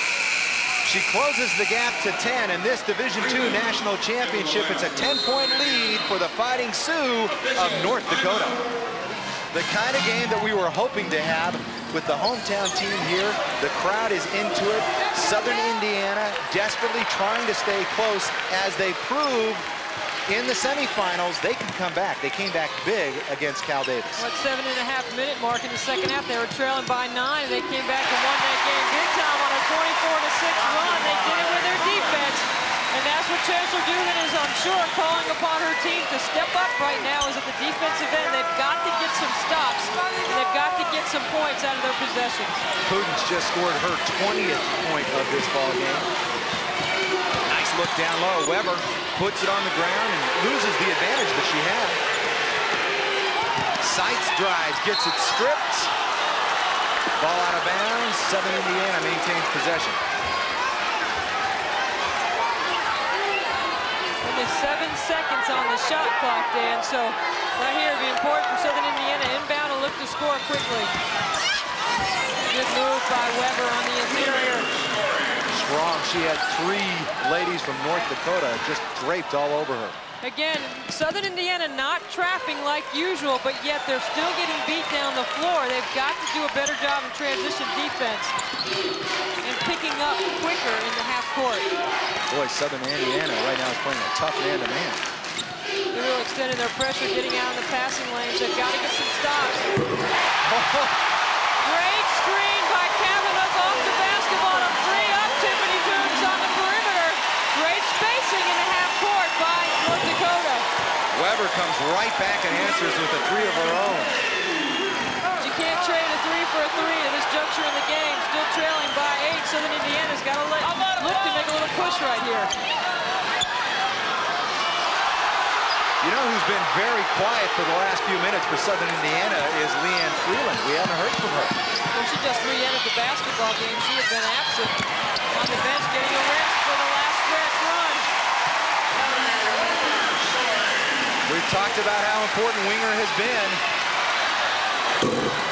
She closes the gap to 10 in this Division II National Championship. It's a 10-point lead for the Fighting Sioux of North Dakota. The kind of game that we were hoping to have with the hometown team here. The crowd is into it. Southern Indiana desperately trying to stay close as they prove in the semifinals they can come back. They came back big against Cal Davis. What, 7.5-minute mark in the second half. They were trailing by 9, and they came back and won that game big time on a 24-6 run. They did it with their defense, and that's what Chancellor Dugan is, I'm sure, calling upon her team to step up right now as at the defensive end. They've got to get some stops, and they've got to get some points out of their possessions. Putin's just scored her 20th point of this ball game. Nice look down low. Weber puts it on the ground and loses the advantage that she had. Seitz drives, gets it stripped. Ball out of bounds. Southern Indiana maintains possession. Only 7 seconds on the shot clock, Dan. So right here, it'd be important for Southern Indiana inbound and look to score quickly. Good move by Weber on the interior. Strong. She had 3 ladies from North Dakota just draped all over her. Again, Southern Indiana not trapping like usual, but yet they're still getting beat down the floor. They've got to do a better job in transition defense and picking up quicker in the half court. Boy, Southern Indiana right now is playing a tough man-to-man. They're really extending their pressure, getting out in the passing lanes. They've got to get some stops. Great screen by Kavanaugh off the basketball to free up Tiffany Coombs on the perimeter. Great spacing in the half court by North Dakota. Weber comes right back and answers with a 3 of her own. You can't trade a 3 for a 3 at this juncture in the game. Still trailing by 8. Southern Indiana's got to look to make a little push right here. You know who's been very quiet for the last few minutes for Southern Indiana is Leanne Freeland. We haven't heard from her. Well, she just re-entered the basketball game. She had been absent on the bench getting a rest for the last stretch run. We've talked about how important Winger has been.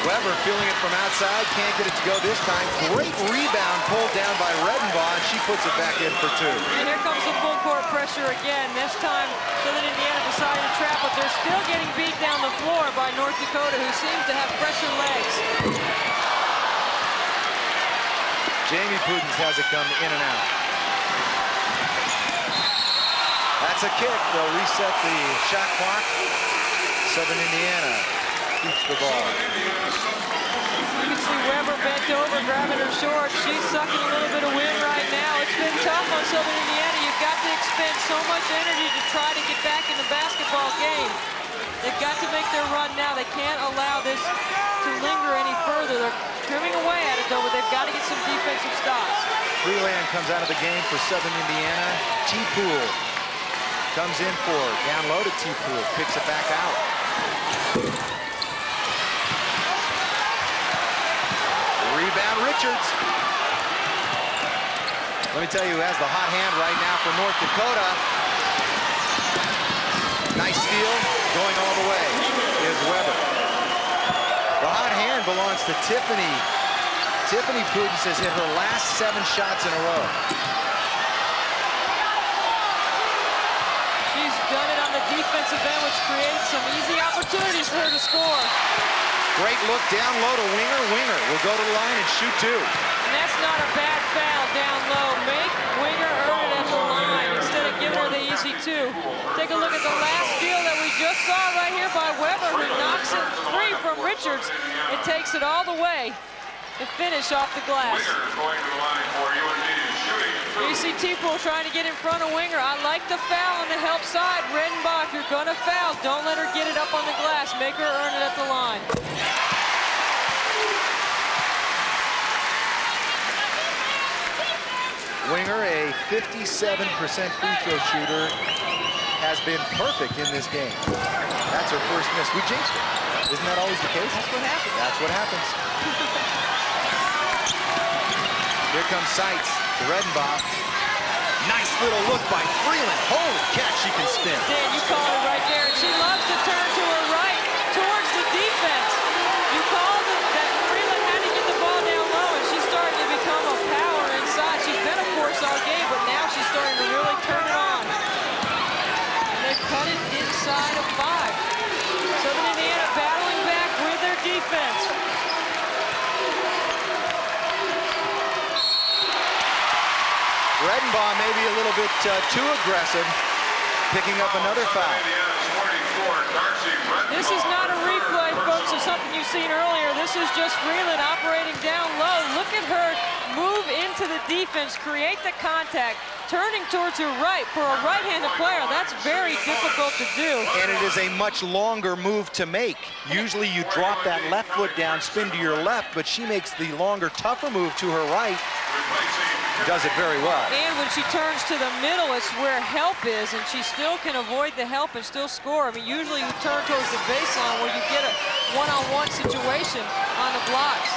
Weber feeling it from outside, can't get it to go this time. Great rebound pulled down by Redenbaugh, and she puts it back in for 2. And here comes the full court pressure again. This time, Southern Indiana decided to trap, but they're still getting beat down the floor by North Dakota, who seems to have fresher legs. Jamie Pudens has it come in and out. That's a kick. They'll reset the shot clock. Southern Indiana keeps the ball. You can see Weber bent over, grabbing her short. She's sucking a little bit of wind right now. It's been tough on Southern Indiana. You've got to expend so much energy to try to get back in the basketball game. They've got to make their run now. They can't allow this to linger any further. They're trimming away at it, though, but they've got to get some defensive stops. Freeland comes out of the game for Southern Indiana. T-Pool comes in for down low to T-Pool, picks it back out. Rebound, Richards. Let me tell you who has the hot hand right now for North Dakota. Nice steal, going all the way is Weber. The hot hand belongs to Tiffany. Tiffany Pudens has hit her last 7 shots in a row. She's done it on the defensive end, which creates some easy opportunities for her to score. Great look down low to Winger. Winger will go to the line and shoot 2. And that's not a bad foul down low. Make Winger earn it at the line instead of giving her the easy 2. Take a look at the last steal that we just saw right here by Weber, who knocks it free from Richards. It takes it all the way to finish off the glass. Winger going to the line for UND shooting. You see T-Pool trying to get in front of Winger. I like the foul on the help side. Redenbaugh, if you're going to foul, don't let her get it up on the glass. Make her earn it at the line. Winger, a 57% free throw shooter, has been perfect in this game. That's her first miss. We jinxed it. Isn't that always the case? That's what happens. That's what happens. Here comes Seitz to Redenbaugh. Nice little look by Freeland. Holy catch, she can spin. Dan, you called it right there. And she loves to turn to her right towards the defense. You called it that Freeland had to get the ball down low, and she's starting to become a power inside. She's been a force all game, but now she's starting to really turn it on. And they've cut it inside of 5. Southern Indiana battling back with their defense. Redenbaugh maybe a little bit too aggressive, picking up another foul. Indiana scoring This is not a replay, folks, of something you've seen earlier. This is just Freeland operating down low. Look at her move into the defense, create the contact, turning towards her right. For a right-handed player, that's very difficult to do. And it is a much longer move to make. Usually you drop that left foot down, spin to your left, but she makes the longer, tougher move to her right. Does it very well. And when she turns to the middle, it's where help is, and she still can avoid the help and still score. I mean, usually you turn towards the baseline where you get a one-on-one situation on the blocks.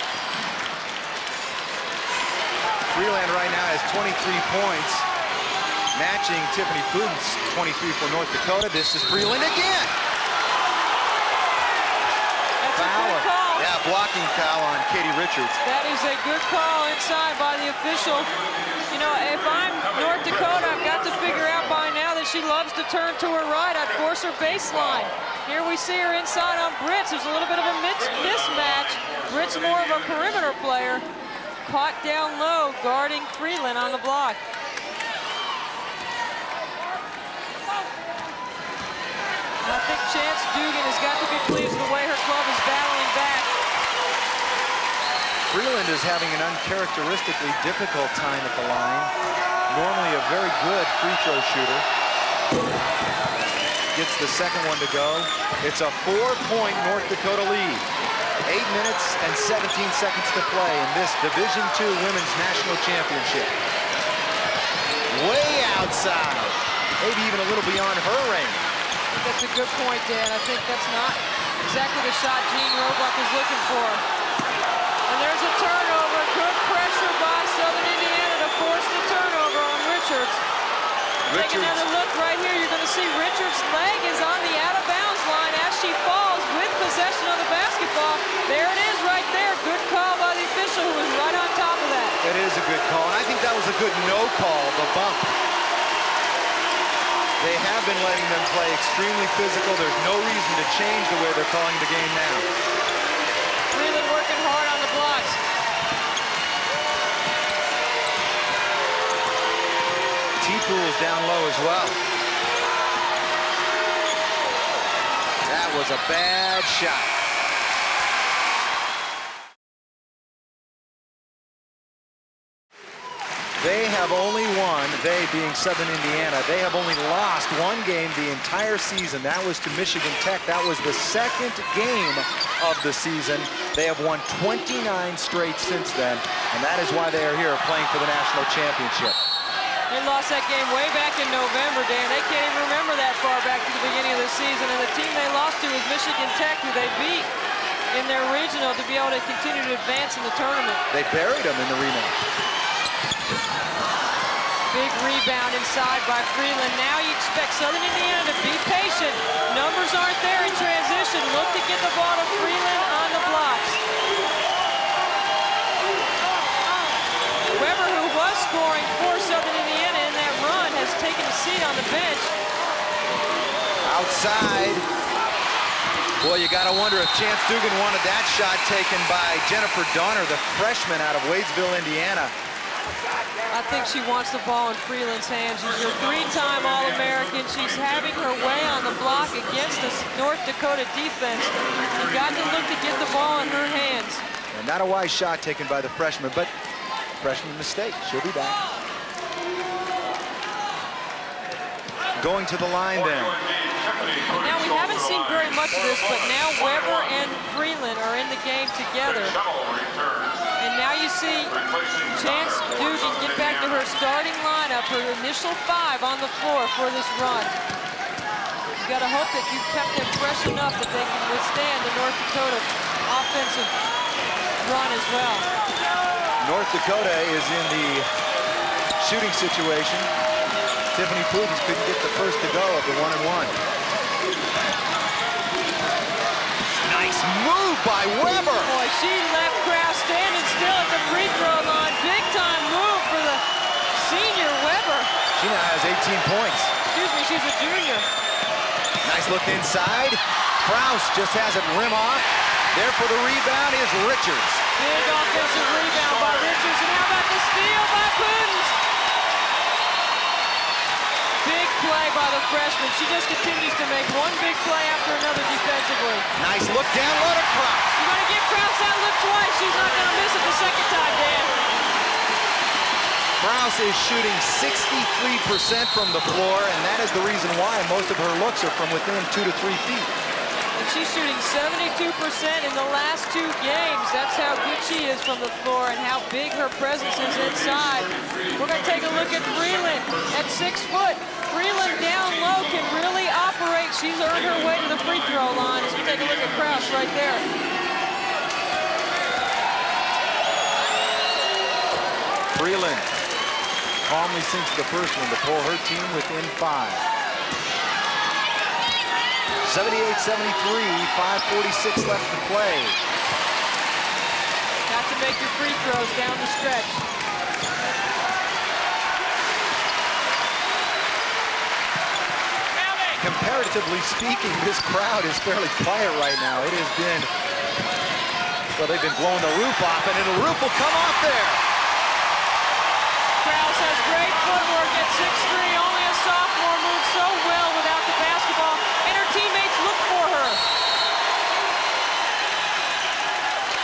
Freeland right now has 23 points, matching Tiffany Puden's 23 for North Dakota. This is Freeland again. That's a good call. Yeah, blocking foul on Katie Richards. That is a good call inside by the official. You know, if I'm North Dakota, I've got to figure out by now that she loves to turn to her right. I'd force her baseline. Here we see her inside on Britz. There's a little bit of a mismatch. Britz more of a perimeter player. Caught down low, guarding Freeland on the block. I think Chance Dugan has got to be pleased with the way her club is battling back. Freeland is having an uncharacteristically difficult time at the line. Normally a very good free throw shooter. Gets the second one to go. It's a 4-point North Dakota lead. 8 minutes and 17 seconds to play in this Division II Women's National Championship. Way outside. Maybe even a little beyond her range. That's a good point, Dan. I think that's not exactly the shot Jean Roebuck is looking for. And there's a turnover. Good pressure by Southern Indiana to force the turnover on Richards. Take another look right here. You're going to see Richards' leg is on the out-of-bounds line as she falls with possession of the basketball. There it is right there. Good call by the official who was right on top of that. It is a good call, and I think that was a good no call, the bump. They have been letting them play extremely physical. There's no reason to change the way they're calling the game now. Freeland working hard on the blocks. T-Pool's down low as well. That was a bad shot. They have only won, they being Southern Indiana, they have only lost one game the entire season. That was to Michigan Tech. That was the second game of the season. They have won 29 straight since then, and that is why they are here playing for the national championship. They lost that game way back in November, Dan. They can't even remember that far back to the beginning of the season, and the team they lost to was Michigan Tech, who they beat in their regional to be able to continue to advance in the tournament. They buried them in the rematch. Big rebound inside by Freeland. Now you expect Southern Indiana to be patient. Numbers aren't there in transition. Look to get the ball to Freeland on the blocks. Weber, who was scoring for Southern Indiana in that run, has taken a seat on the bench. Outside. Boy, you got to wonder if Chance Dugan wanted that shot taken by Jennifer Donner, the freshman out of Wadesville, Indiana. I think she wants the ball in Freeland's hands. She's your 3-time All-American. She's having her way on the block against the North Dakota defense. You got to look to get the ball in her hands. And not a wise shot taken by the freshman, but freshman mistake. She'll be back. Going to the line then. Now we haven't seen very much of this, but now Weber and Freeland are in the game together. And now you see Chance Dugan get back to her starting lineup, her initial 5 on the floor for this run. You got to hope that you've kept them fresh enough that they can withstand the North Dakota offensive run as well. North Dakota is in the shooting situation. Tiffany Pudens couldn't get the first to go of the 1-and-1. Nice move by Weber. Boy, she left Kraft standing still at the free throw line. Big time move for the senior Weber. She now has 18 points. Excuse me, she's a junior. Nice look inside. Kraus just has it rim off. There for the rebound is Richards. Big offensive rebound by Richards. And how about the steal by Pudens? Big play by the freshman. She just continues to make one big play after another defensively. Nice look down low to Kraus. You're going to give Kraus that look twice. She's not going to miss it the second time, Dan. Kraus is shooting 63% from the floor, and that is the reason why most of her looks are from within 2 to 3 feet. And she's shooting 72% in the last 2 games. That's how good she is from the floor and how big her presence is inside. We're going to take a look at Freeland at 6 foot. Freeland down low can really operate. She's earned her way to the free throw line. As we take a look at Kraus right there. Freeland calmly sinks the first one to pull her team within 5. 78-73, 5:46 left to play. Got to make your free throws down the stretch. Comparatively speaking, this crowd is fairly quiet right now. It has been, well, they've been blowing the roof off, and the roof will come off there. Kraus has great footwork at 6'3", only a sophomore, moves so well without the basketball, and her teammates look for her.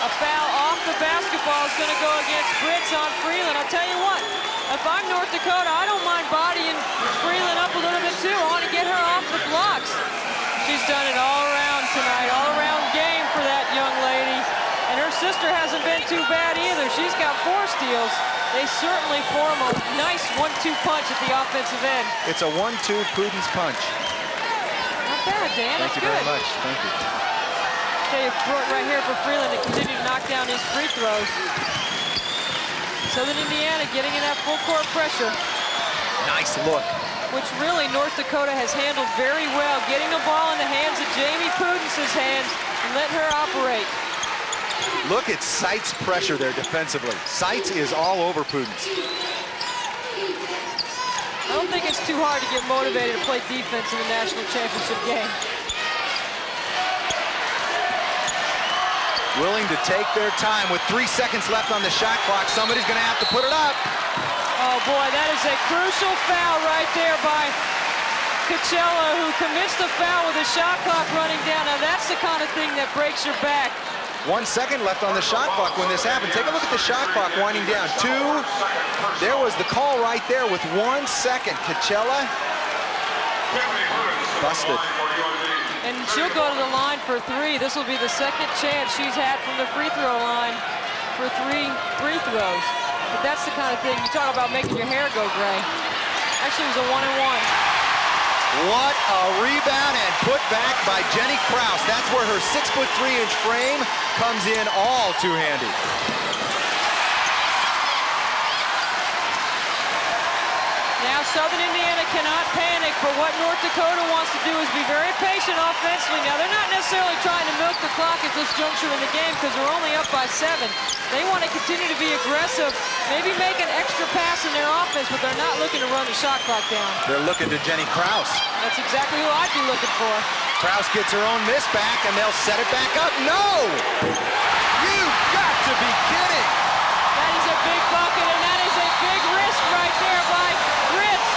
A foul off the basketball is going to go against Brits on Freeland. I'll tell you what, if I'm North Dakota, I don't mind bodying Freeland up a little bit too. I want to get her off the blocks. She's done it all around tonight, all around game for that young lady. And her sister hasn't been too bad either. She's got 4 steals. They certainly form a nice 1-2 punch at the offensive end. It's a 1-2 Prudence punch. Not bad, Dan. Thank you very much. Thank you. Okay, right here for Freeland to continue to knock down these free throws. Southern Indiana getting in that full court pressure. Nice look. Which really North Dakota has handled very well, getting the ball in the hands of Jamie Pudence's hands and letting her operate. Look at Seitz' pressure there defensively. Seitz is all over Pudence. I don't think it's too hard to get motivated to play defense in the national championship game. Willing to take their time with 3 seconds left on the shot clock. Somebody's going to have to put it up. Oh boy, that is a crucial foul right there by Coachella, who commits the foul with the shot clock running down. Now that's the kind of thing that breaks your back. 1 second left on the shot clock when this happened. Take a look at the shot clock winding down. 2. There was the call right there with 1 second. Coachella busted. And she'll go to the line for 3. This will be the second chance she's had from the free throw line for 3 free throws. But that's the kind of thing, you talk about making your hair go gray. Actually, it was a 1-and-1. What a rebound and put back by Jenny Kraus. That's where her 6'3" frame comes in all too handy. Now Southern Indiana cannot panic, but what North Dakota wants to do is be very patient offensively. Now they're not necessarily trying to milk the clock at this juncture in the game because they're only up by 7. They want to continue to be aggressive, maybe make an extra pass in their offense, but they're not looking to run the shot clock down. They're looking to Jenny Kraus. That's exactly who I'd be looking for. Kraus gets her own miss back, and they'll set it back up. No! You've got to be kidding! That is a big bucket, and that is a big risk right there by Brits.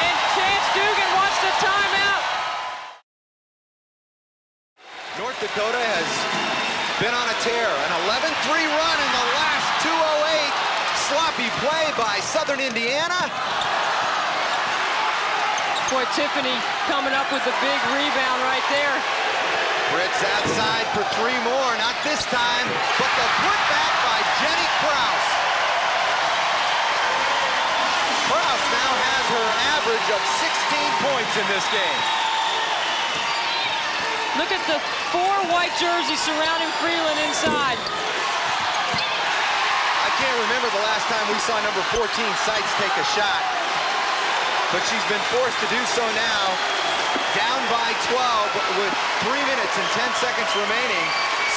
And Chance Dugan wants the timeout. North Dakota has been on a tear. An 11-3 run in the last 2:08. Sloppy play by Southern Indiana. Boy, Tiffany coming up with a big rebound right there. Brits outside for 3 more. Not this time, but the putback by Jenny Kraus. Kraus now has her average of 16 points in this game. Look at the 4 white jerseys surrounding Freeland inside. I can't remember the last time we saw number 14 Seitz take a shot, but she's been forced to do so now. Down by 12 with 3 minutes and 10 seconds remaining.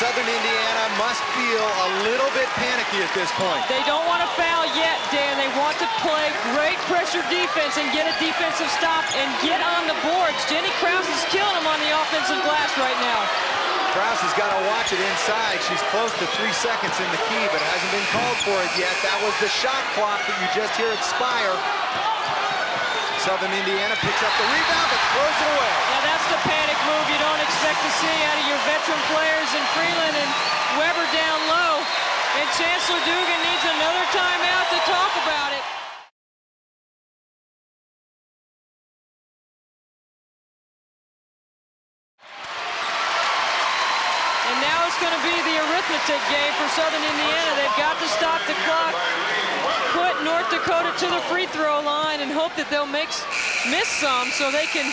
Southern Indiana must feel a little bit panicky at this point. They don't want to foul yet, Dan. They want to play great pressure defense and get a defensive stop and get on the boards. Jenny Kraus is killing them on the offensive glass right now. Kraus has got to watch it inside. She's close to 3 seconds in the key, but hasn't been called for it yet. That was the shot clock that you just hear expire. Southern Indiana picks up the rebound, but throws it away. Now that's the panic move you don't expect to see out of your veteran players in Freeland and Weber down low. And Chancellor Dugan needs another timeout to talk about it. And now it's going to be the arithmetic game for Southern Indiana. They've got to stop the clock, put North Dakota to the free throw line, and hope that they'll miss some so they can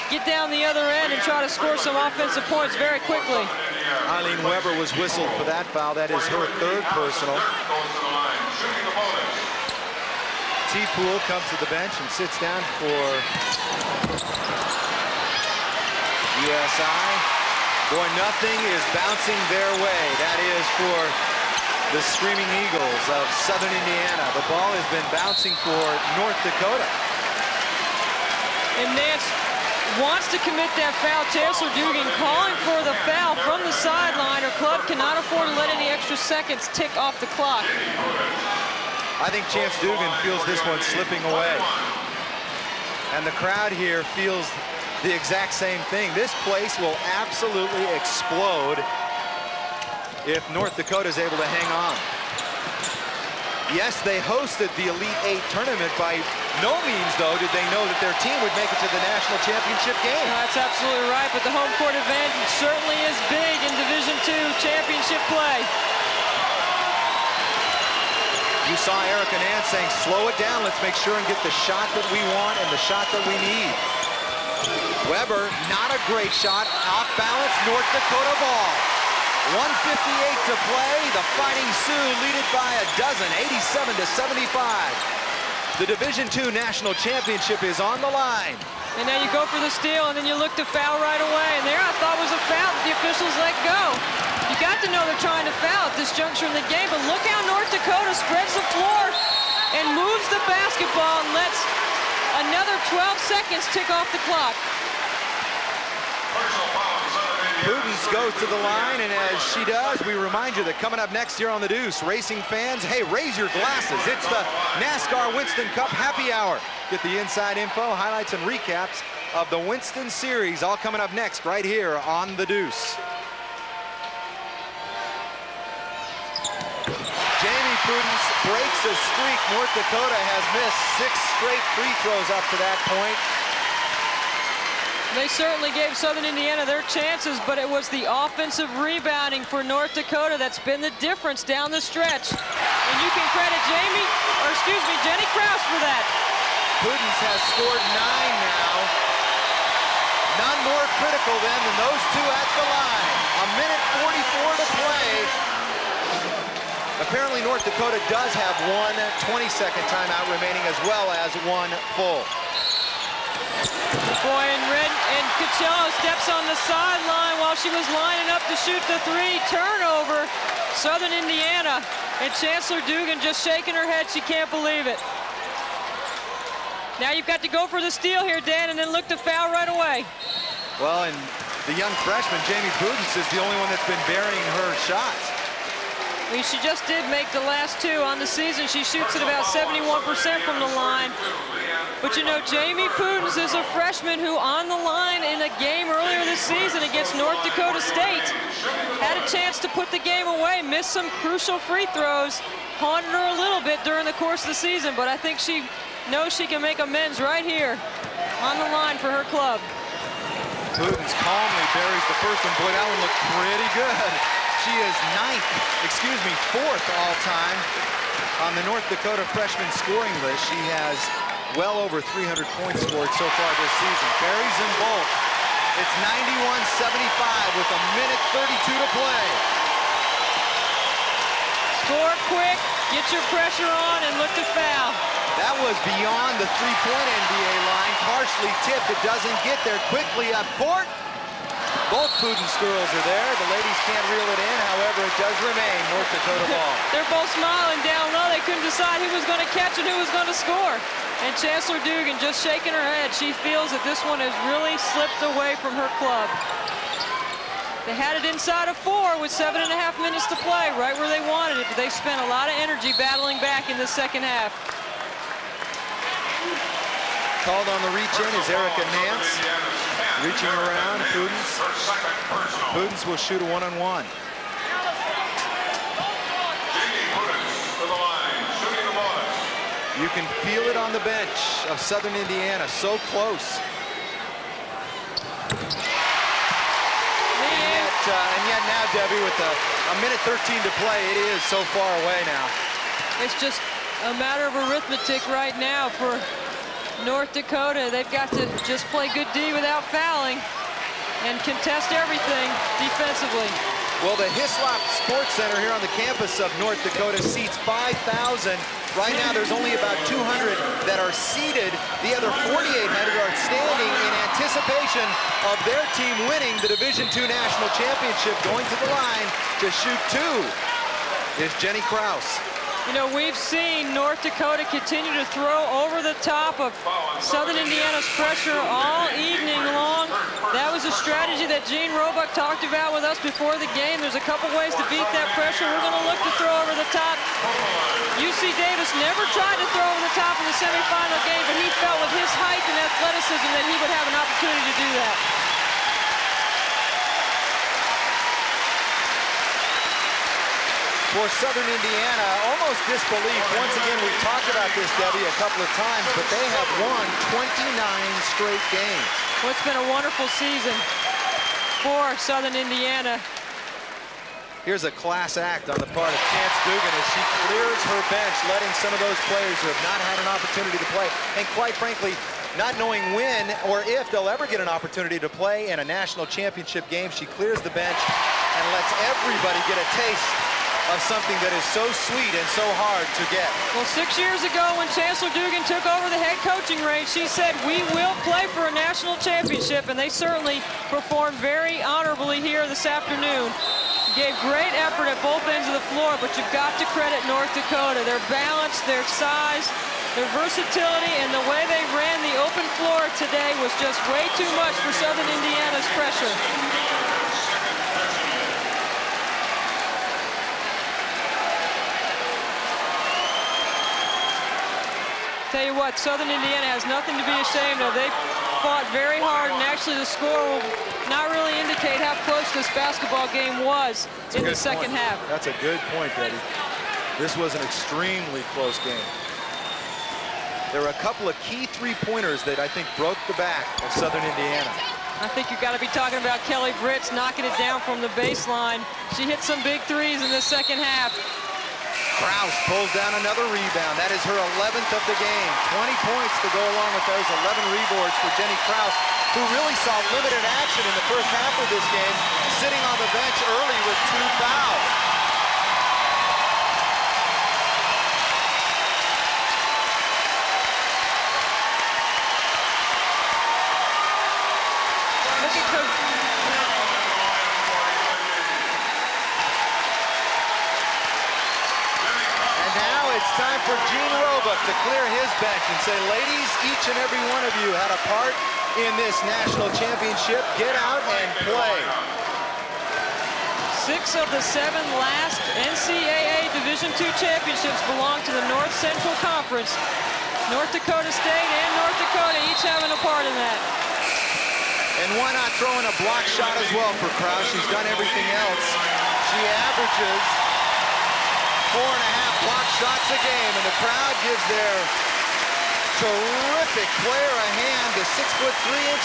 get down the other end and try to score some offensive points very quickly. Eileen Weber was whistled for that foul. That is her third personal. T-Pool comes to the bench and sits down for USI. Boy, nothing is bouncing their way. That is for the Screaming Eagles of Southern Indiana. The ball has been bouncing for North Dakota. And Nance wants to commit that foul. Chancellor Dugan calling for the foul from the sideline. Her club cannot afford to let any extra seconds tick off the clock. I think Chance Dugan feels this one slipping away. And the crowd here feels the exact same thing. This place will absolutely explode if North Dakota is able to hang on. Yes, they hosted the Elite Eight tournament. By no means, though, did they know that their team would make it to the national championship game. No, that's absolutely right, but the home court advantage certainly is big in Division II championship play. You saw Erica Nance saying, slow it down, let's make sure and get the shot that we want and the shot that we need. Weber, not a great shot, off balance, North Dakota ball. 1:58 to play, the Fighting Sioux lead it by a dozen, 87-75. The Division II National Championship is on the line. And now you go for the steal, and then you look to foul right away. And there I thought was a foul, but the officials let go. You got to know they're trying to foul at this juncture in the game, but look how North Dakota spreads the floor and moves the basketball and lets another 12 seconds tick off the clock. Prudence goes to the line, and as she does, we remind you that coming up next year on The Deuce, racing fans, hey, raise your glasses. It's the NASCAR Winston Cup Happy Hour. Get the inside info, highlights, and recaps of the Winston Series, all coming up next right here on The Deuce. Jamie Prudence breaks a streak. North Dakota has missed 6 straight free throws up to that point. They certainly gave Southern Indiana their chances, but it was the offensive rebounding for North Dakota that's been the difference down the stretch. And you can credit Jenny Krause for that. Prudence has scored 9 now. None more critical than those two at the line. 1:44 to play. Apparently North Dakota does have one 20-second timeout remaining, as well as one full. Boy, and Coachella steps on the sideline while she was lining up to shoot the 3. Turnover, Southern Indiana. And Chancellor Dugan just shaking her head. She can't believe it. Now you've got to go for the steal here, Dan, and then look to foul right away. Well, and the young freshman, Jamie Prudence, is the only one that's been burying her shots. I mean, she just did make the last 2 on the season. She shoots at about 71% from the line. But you know, Jamie Prudence is a freshman who on the line in a game earlier this season against North Dakota State had a chance to put the game away, missed some crucial free throws, haunted her a little bit during the course of the season, but I think she knows she can make amends right here on the line for her club. Prudence calmly buries the first one. Boy, that one looked pretty good. She is 4th all-time on the North Dakota freshman scoring list. She has well over 300 points scored so far this season. Carries in bulk. It's 91-75 with 1:32 to play. Score quick, get your pressure on, and look to foul. That was beyond the three-point NBA line. Partially tipped. It doesn't get there. Quickly up court. Both Prudence girls are there. The ladies can't reel it in. However, it does remain North Dakota ball. They're both smiling down low. They couldn't decide who was going to catch and who was going to score. And Chancellor Dugan just shaking her head. She feels that this one has really slipped away from her club. They had it inside of 4 with 7.5 minutes to play, right where they wanted it. But they spent a lot of energy battling back in the second half. Called on the reach-in is Erica Nance. Reaching around, Pudens will shoot a one-on-one. You can feel it on the bench of Southern Indiana, so close. And yet now, Debbie, with a minute 13 to play, it is so far away now. It's just a matter of arithmetic right now for North Dakota. They've got to just play good D without fouling and contest everything defensively. Well, the Hislop Sports Center here on the campus of North Dakota seats 5,000. Right now, there's only about 200 that are seated. The other 4,800 are standing in anticipation of their team winning the Division II National Championship. Going to the line to shoot two is Jenny Krause. You know, we've seen North Dakota continue to throw over the top of Southern Indiana's pressure all evening long. That was a strategy that Gene Roebuck talked about with us before the game. There's a couple ways to beat that pressure. We're going to look to throw over the top. UC Davis never tried to throw over the top in the semifinal game, but he felt with his height and athleticism that he would have an opportunity to do that. For Southern Indiana, almost disbelief. Once again, we've talked about this, Debbie, a couple of times, but they have won 29 straight games. Well, it's been a wonderful season for Southern Indiana. Here's a class act on the part of Chance Dugan as she clears her bench, letting some of those players who have not had an opportunity to play, and quite frankly, not knowing when or if they'll ever get an opportunity to play in a national championship game. She clears the bench and lets everybody get a taste of something that is so sweet and so hard to get. Well, 6 years ago when Chancellor Dugan took over the head coaching reins, she said, we will play for a national championship, and they certainly performed very honorably here this afternoon. Gave great effort at both ends of the floor, but you've got to credit North Dakota. Their balance, their size, their versatility, and the way they ran the open floor today was just way too much for Southern Indiana's pressure. Tell you what, Southern Indiana has nothing to be ashamed of. They fought very hard, and actually the score will not really indicate how close this basketball game was in the second half. That's a good point, Betty. This was an extremely close game. There were a couple of key three-pointers that I think broke the back of Southern Indiana. I think you've got to be talking about Kelly Britz knocking it down from the baseline. She hit some big threes in the second half. Krause pulls down another rebound. That is her 11th of the game. 20 points to go along with those 11 rebounds for Jenny Krause, who really saw limited action in the first half of this game, sitting on the bench early with 2 fouls. Look at Coach. It's time for Gene Roebuck to clear his bench and say, ladies, each and every one of you had a part in this national championship. Get out and play. 6 of the 7 last NCAA Division II championships belong to the North Central Conference. North Dakota State and North Dakota each having a part in that. And why not throw in a block shot as well for Krause? She's done everything else. She averages 4.5 block shots a game, and the crowd gives their terrific player a hand. The 6'3"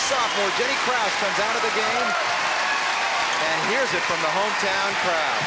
sophomore Jenny Krause comes out of the game, and here's it from the hometown crowd.